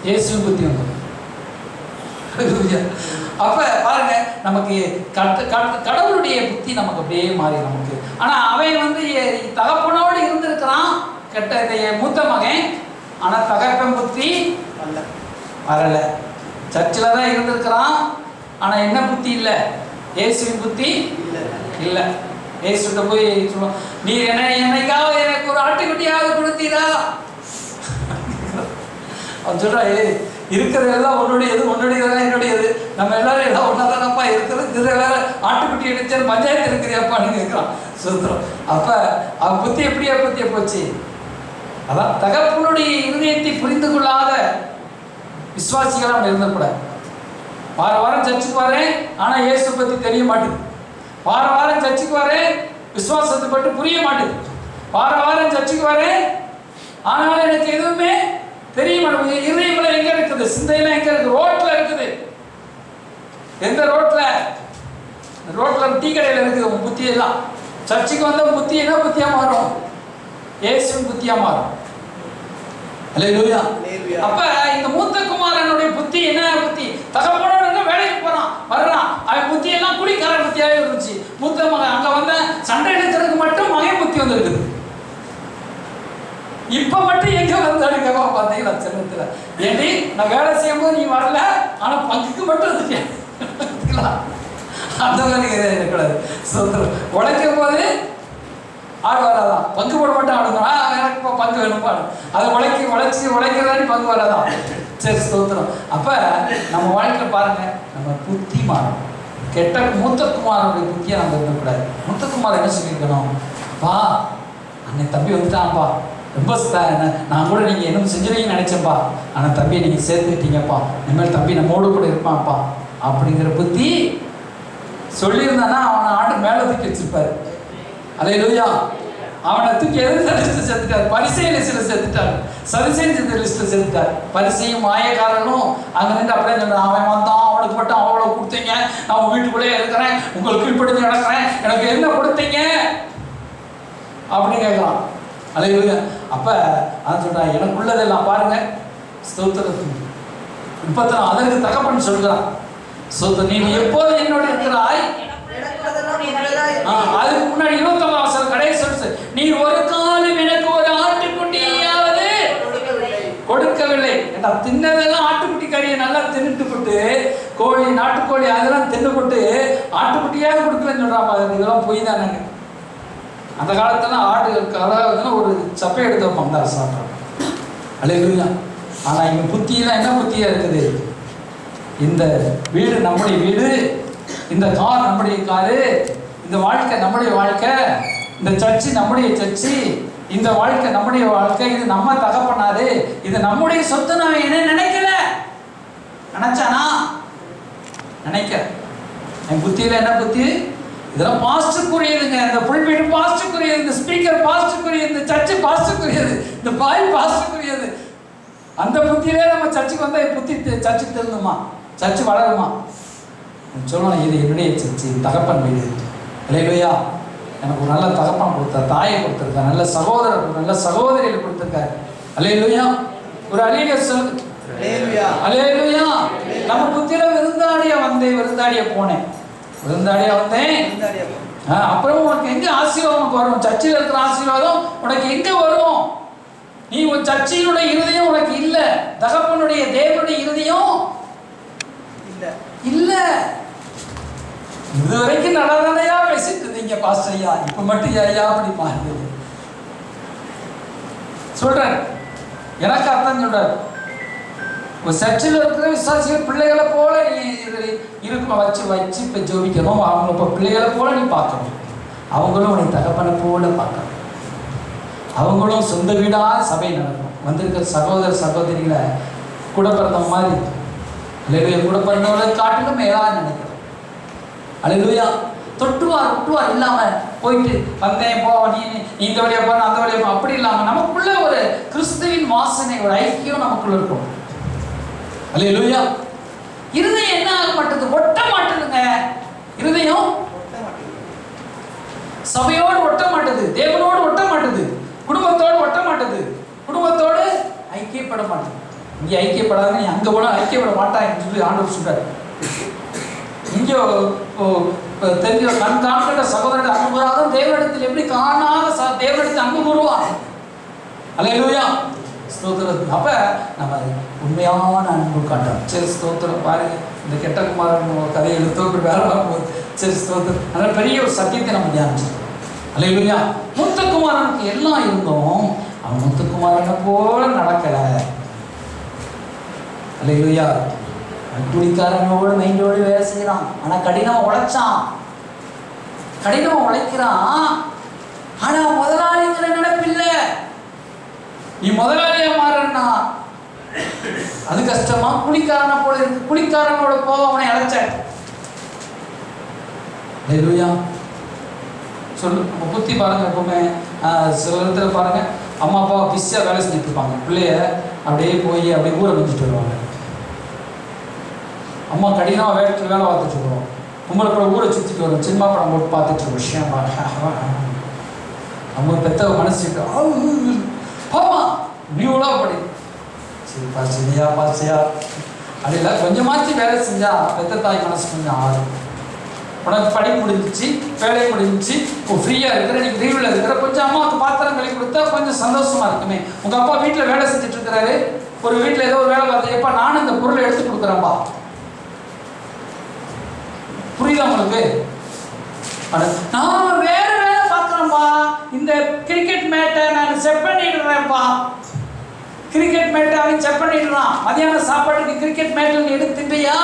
Speaker 1: இயேசுவின் புத்தி வந்துடும். அப்ப பாருங்க, நமக்கு கடவுளுடைய புத்தி நமக்கு அப்படியே மாறி நமக்கு. ஆனா அவன் தகப்பனோடு இருந்திருக்கிறான் கெட்ட மூத்த மகன், ஆனா தகப்பன் புத்தி வரல. சர்ச்சில் தான் இருந்திருக்கிறான், ஆனா என்ன புத்தி இல்லை, இயேசுவின் புத்தி இல்லை. இயேசுகிட்ட போய் சொல்லுவோம், நீர் என்னைக்காவது எனக்கு ஒரு ஆட்டுக்குட்டியாவது கொடுத்தீரா? அவன் சொல்றா, இருக்கிறது எல்லாம் உன்னுடையதெல்லாம் என்னுடையது, நம்ம எல்லாரும் எல்லாம் ஒன்னாதானப்பா இருக்கிறது, இதில் வேற ஆட்டுக்குட்டி எடுத்து பஞ்சாயத்து இருக்கிறியாப்பான்னு கேட்குறான். சுதந்திரம். அப்ப அவன் புத்தி எப்படியா புத்திய போச்சு? அதான் தகப்பனுடைய இருதயத்தை புரிந்து கொள்ளாத விசுவாசிகள் அவன் இருந்தக்கூடாது. வாரம் சர்ச்சுக்கு வரேன், ஆனா இயேசு பத்தி தெரிய மாட்டேது. வாரம் சர்ச்சுக்கு வரேன், விசுவாசத்தை பற்றி புரிய மாட்டேது. வாரம் சர்ச்சுக்கு வரேன், ஆனாலும் எனக்கு எதுவுமே தெரிய மாட்டேங்குது. இருதயம்ல எங்க இருக்குது, சிந்தையில எங்க இருக்கு? ரோட்ல இருக்குது. எந்த ரோட்ல? டீ கடையில இருக்குது உன் புத்தி எல்லாம். சர்ச்சுக்கு வந்த புத்தி என்ன புத்தியா மாறும்? இயேசுவின் புத்தியா மாறும். அல்லேலூயா. அப்ப இந்த மூத்த குமாரனுடைய புத்தி என்ன புத்தி? தகப்பனோட வேலைக்கு போறான், வர்றான், அவன் புத்தி எல்லாம் குடிக்கார புத்தியாவே இருந்துச்சு. மூத்த மகன் அங்க வந்த சண்டை எடுக்கிறதுக்கு மட்டும் மகன் புத்தி வந்துருக்குது. இப்ப மட்டும் எங்க வந்தாடுங்க பாத்தீங்களா செல்லத்துல? ஏடி நான் வேலை செய்யும் போது நீ வரல, ஆனா பங்குக்கு மட்டும் வந்துட்டேன். அந்த மாதிரி இருக்கக்கூடாது. உழைக்கும் போது ஆடு வராதான். பங்கு போட மாட்டேன் ஆடுங்க. எனக்கு பங்கு வேணும் பாடு. அதை உழைக்கிறதாடி பங்கு வராதான். சரி, ஸ்தோத்திரம். அப்போ நம்ம வாழ்க்கை பாருங்க, நம்ம புத்தி மாறும். கெட்ட மூத்தகுமாரனுடைய புத்தியை நம்ம இருக்கக்கூடாது. மூத்தகுமார் என்ன சொல்லியிருக்கணும்? அப்பா, அன்னை தம்பி வந்துட்டான்ப்பா, ரொம்ப நான் கூட நீங்கள் என்ன செஞ்சுருவீங்கன்னு நினச்சேன்ப்பா, ஆனால் தம்பியை நீங்கள் சேர்த்துக்கிட்டீங்கப்பா, இனிமேல் தம்பி நம்மோடு கூட இருப்பான்ப்பா அப்படிங்கிற புத்தி சொல்லியிருந்தானா அவனை ஆண்டு மேலே தூக்கி வச்சிருப்பாரு. அல்லேலூயா. அவனை தூக்கி எதிர்த்த லிஸ்ட்டு சேர்த்துட்டார். பரிசை லிஸ்ட்டில் சேர்த்துட்டார். சதுசேயன் லிஸ்ட்டில் சேர்த்துட்டார். பரிசையும் மாயக்காரனும் அங்கே நின்று அப்படியே சொன்னான், அவன் வந்தான், அவனுக்கு மட்டும் அவ்வளோ கொடுத்தீங்க, நான் வீட்டுக்குள்ளேயே இருக்கிறேன், உங்களுக்கு கீழ்ப்படிஞ்சு நடக்கிறேன், எனக்கு என்ன கொடுத்தீங்க அப்படின்னு கேட்கலாம். அல்லேலூயா. அப்போ அதான் சொல்கிறான், எனக்குள்ளதெல்லாம் பாருங்க. ஸ்தோத்திரத்துக்கு 34 அதற்கு தகப்பன் சொல்கிறான், நீ எப்போது என்னோட இருக்கிறாய். அதுக்கு முன்னாடி 29 கடைசி சொல்லுது, நீ ஒரு காலம் எனக்கு ஒரு ஆட்டுக்குட்டியாவது கொடுக்கவில்லை. ஏன்னா தின்னதெல்லாம் ஆட்டுக்குட்டி கறியை நல்லா தின்னுட்டு போட்டு, கோழி நாட்டுக்கோழி அதெல்லாம் தின்னு போட்டு ஆட்டுக்குட்டியாவது கொடுக்கலன்னு சொல்றாங்க. இதெல்லாம் போய் தானே. அந்த காலத்துல ஆடு அதாவது ஒரு சப்பை எடுத்து வைப்பாங்க சாப்பிட்றாங்க. அல்லேலூயா. ஆனால் இவங்க புத்தியெல்லாம் என்ன புத்தியா இருக்குது? இந்த வீடு நம்முடைய வீடு, இந்த கார் நம்முடைய காரு, இந்த வாழ்க்கை நம்முடைய வாழ்க்கை, இந்த சர்ச்சு நம்முடைய சர்ச்சு, இந்த வாழ்க்கை நம்முடைய வாழ்க்கை, இது நம்ம தகப்பனாரு, இது நம்முடைய சொத்து. நான் என்ன நினைக்கல, நினைச்சானா நினைக்க. என் புத்தியில என்ன புத்தி? இதெல்லாம் பாஸ்டுக்குரியதுங்க. இந்த புல்பீடு பாஸ்டுக்குரியது, இந்த ஸ்பீக்கர் பாஸ்டுக்குரியது, இந்த சர்ச்சு பாஸ்டுக்குரியது, இந்த பாய் பாஸ்டுக்குரியது. அந்த புத்தியிலே நம்ம சர்ச்சுக்கு வந்தால் புத்தி சர்ச்சுக்கு தெரிஞ்சுமா, சர்ச்சு வளருமா? சொல்லணும், இது என்னுடைய சர்ச்சு, தகப்பன் வீடு. அல்லேலூயா. எனக்கு ஒரு நல்ல தகப்பன் கொடுத்தார், தாயை கொடுத்துருக்கார், நல்ல சகோதரர், நல்ல சகோதரிகள் கொடுத்துருக்காரு. அல்லேலூயா. ஒரு அல்லேலூயா சொல்லு. அல்லேலூயா. நம்ம புத்தியில விருந்தாடியா போனேன், விருந்தாடியா வந்தேன். அப்புறம் உனக்கு எங்க ஆசீர்வாதம் வரும்? சர்ச்சில் இருக்கிற ஆசீர்வாதம் உனக்கு எங்க வரும்? நீ உன் சர்ச்சையினுடைய இருதயம் உனக்கு இல்ல, தகப்பனுடைய தேவனுடைய இருதயம் இல்ல. இதுவரைக்கும் நடந்ததையா பேசிட்டு இருந்தீங்க பாஸ்டர் ஐயா, இப்ப மட்டும் ஐயா அப்படி மாறுது சொல்றேன். எனக்கு அர்த்தம் சொல்றாரு, ஒரு சர்ச்சில் இருக்கிற விசுவாசிகள் பிள்ளைகளை போல நீ இருக்க வச்சு இப்ப ஜோபிக்கணும். அவங்க இப்ப பிள்ளைகளை போல நீ பார்க்கணும். அவங்களும் உன்னை தகப்பனை போல பார்க்கணும். அவங்களும் சொந்த வீடாக சபை நடக்கும். வந்திருக்கிற சகோதர சகோதரிகளை கூட பிறந்த மாதிரி, அல்லேலூயா, கூட பிறந்தவங்களை காட்டிலும் மேலாக நினைக்கிறோம். அல்லேலூயா. தொட்டுவார் இல்லாம போயிட்டு வந்தேன் போ, நீ இந்த வழியா போ, அந்த வழியா போ, அப்படி இல்லாம நமக்குள்ள ஒரு கிறிஸ்துவின் வாசனை, ஒரு ஐக்கியம் நமக்குள்ள இருக்கும். அல்லேலூயா. இருதயம் என்ன ஆக மாட்டேது? ஒட்ட மாட்டேதுங்க. இருதயம் சபையோடு ஒட்ட மாட்டேது, தேவனோடு ஒட்ட மாட்டேது, குடும்பத்தோடு ஒட்ட மாட்டேது, குடும்பத்தோடு ஐக்கியப்பட மாட்டேது. இங்கே ஐக்கியப்படாத நீ அங்கே போனால் ஐக்கியப்பட மாட்டான்னு சொல்லி ஆண்டவர் சொல்றாரு. இங்கே தெரிஞ்ச கண் காண்கிற சகோதரர்கள் அன்பு கூறாதும் தேவனிடத்தில் எப்படி காணாத தேவனிடத்தில் அன்பு கூறுவான். அல்லேலூயா. ஸ்தோத்திரம். அப்போ நம்ம உண்மையான அன்பு காட்டணும். சரி, ஸ்தோத்திரம். பாருங்க, இந்த கெட்ட குமாரன் கதையை எழுத்து வேலை பார்க்கும்போது சரி, ஸ்தோத்திரம். அதனால் பெரிய ஒரு சத்தியத்தை நம்ம தியானிச்சோம். அல்லேலூயா. முத்துக்குமாரனுக்கு எல்லாம் இருந்தோம், அவன் முத்துக்குமாரனை போல நடக்கலை. அல்லேலூயா. குடிக்காரனோடு மைண்டோடு வேலை செய்யறான், ஆனா கடினமா உழைச்சான், கடினமா உழைக்கிறான். ஆனா முதலாளிங்கிற நினைப்பில்லை. நீ முதலாளியா மாறனா அது கஷ்டமா? குடிக்காரனை போல இருக்கு. குடிக்காரனோட போக அவனை அழைச்ச. அல்லேலூயா. சொல்லு, நம்ம புத்தி பாருங்க. எப்பவுமே சில இடத்துல பாருங்க, அம்மா அப்பா பிஸியாக வேலை செஞ்சுட்டு இருப்பாங்க, பிள்ளைய அப்படியே போய் அப்படியே ஊரை வந்துட்டு வருவாங்க. அம்மா கடினமாக வேலை பார்த்துட்டு இருக்கோம், பொம்பளை கூட ஊரை சுற்றிட்டு வரும், சினிமா படம் போட்டு பார்த்துட்டு இருக்கோம். விஷயம் நம்ம பெத்த மனசு ஆமா நியூலா படி சரி பாசியா அப்படின்னா கொஞ்சமாச்சு வேலை செஞ்சா பெத்த தாய் மனசு கொஞ்சம் ஆடும். உனக்கு படி முடிஞ்சிச்சு, வேலை முடிஞ்சிச்சு, இப்போ ஃப்ரீயாக இருக்கிற, நீங்கள் லீவில் இருக்கிற, கொஞ்சம் அம்மாவுக்கு பாத்திரம் கழுவி கொடுத்தா கொஞ்சம் சந்தோஷமா இருக்குமே. உங்கள் அப்பா வீட்டில் வேலை செஞ்சுட்டு இருக்கிறாரு, ஒரு வீட்டில் ஏதோ ஒரு வேலை பார்த்து, எப்பா நானும் இந்த பொருளை எடுத்து கொடுக்குறேன்ப்பா. புரியுதா உங்களுக்கு? நான் வேற வேலை பார்க்குறேன்ப்பா, இந்த கிரிக்கெட் மேட்டை நான் செட் பண்ணிடுறேன்ப்பா. கிரிக்கெட் மேட்டை அவன் செட் பண்ணிடுறான். மதியான சாப்பாட்டுக்கு கிரிக்கெட் மேட்டை எடுத்துட்டியா?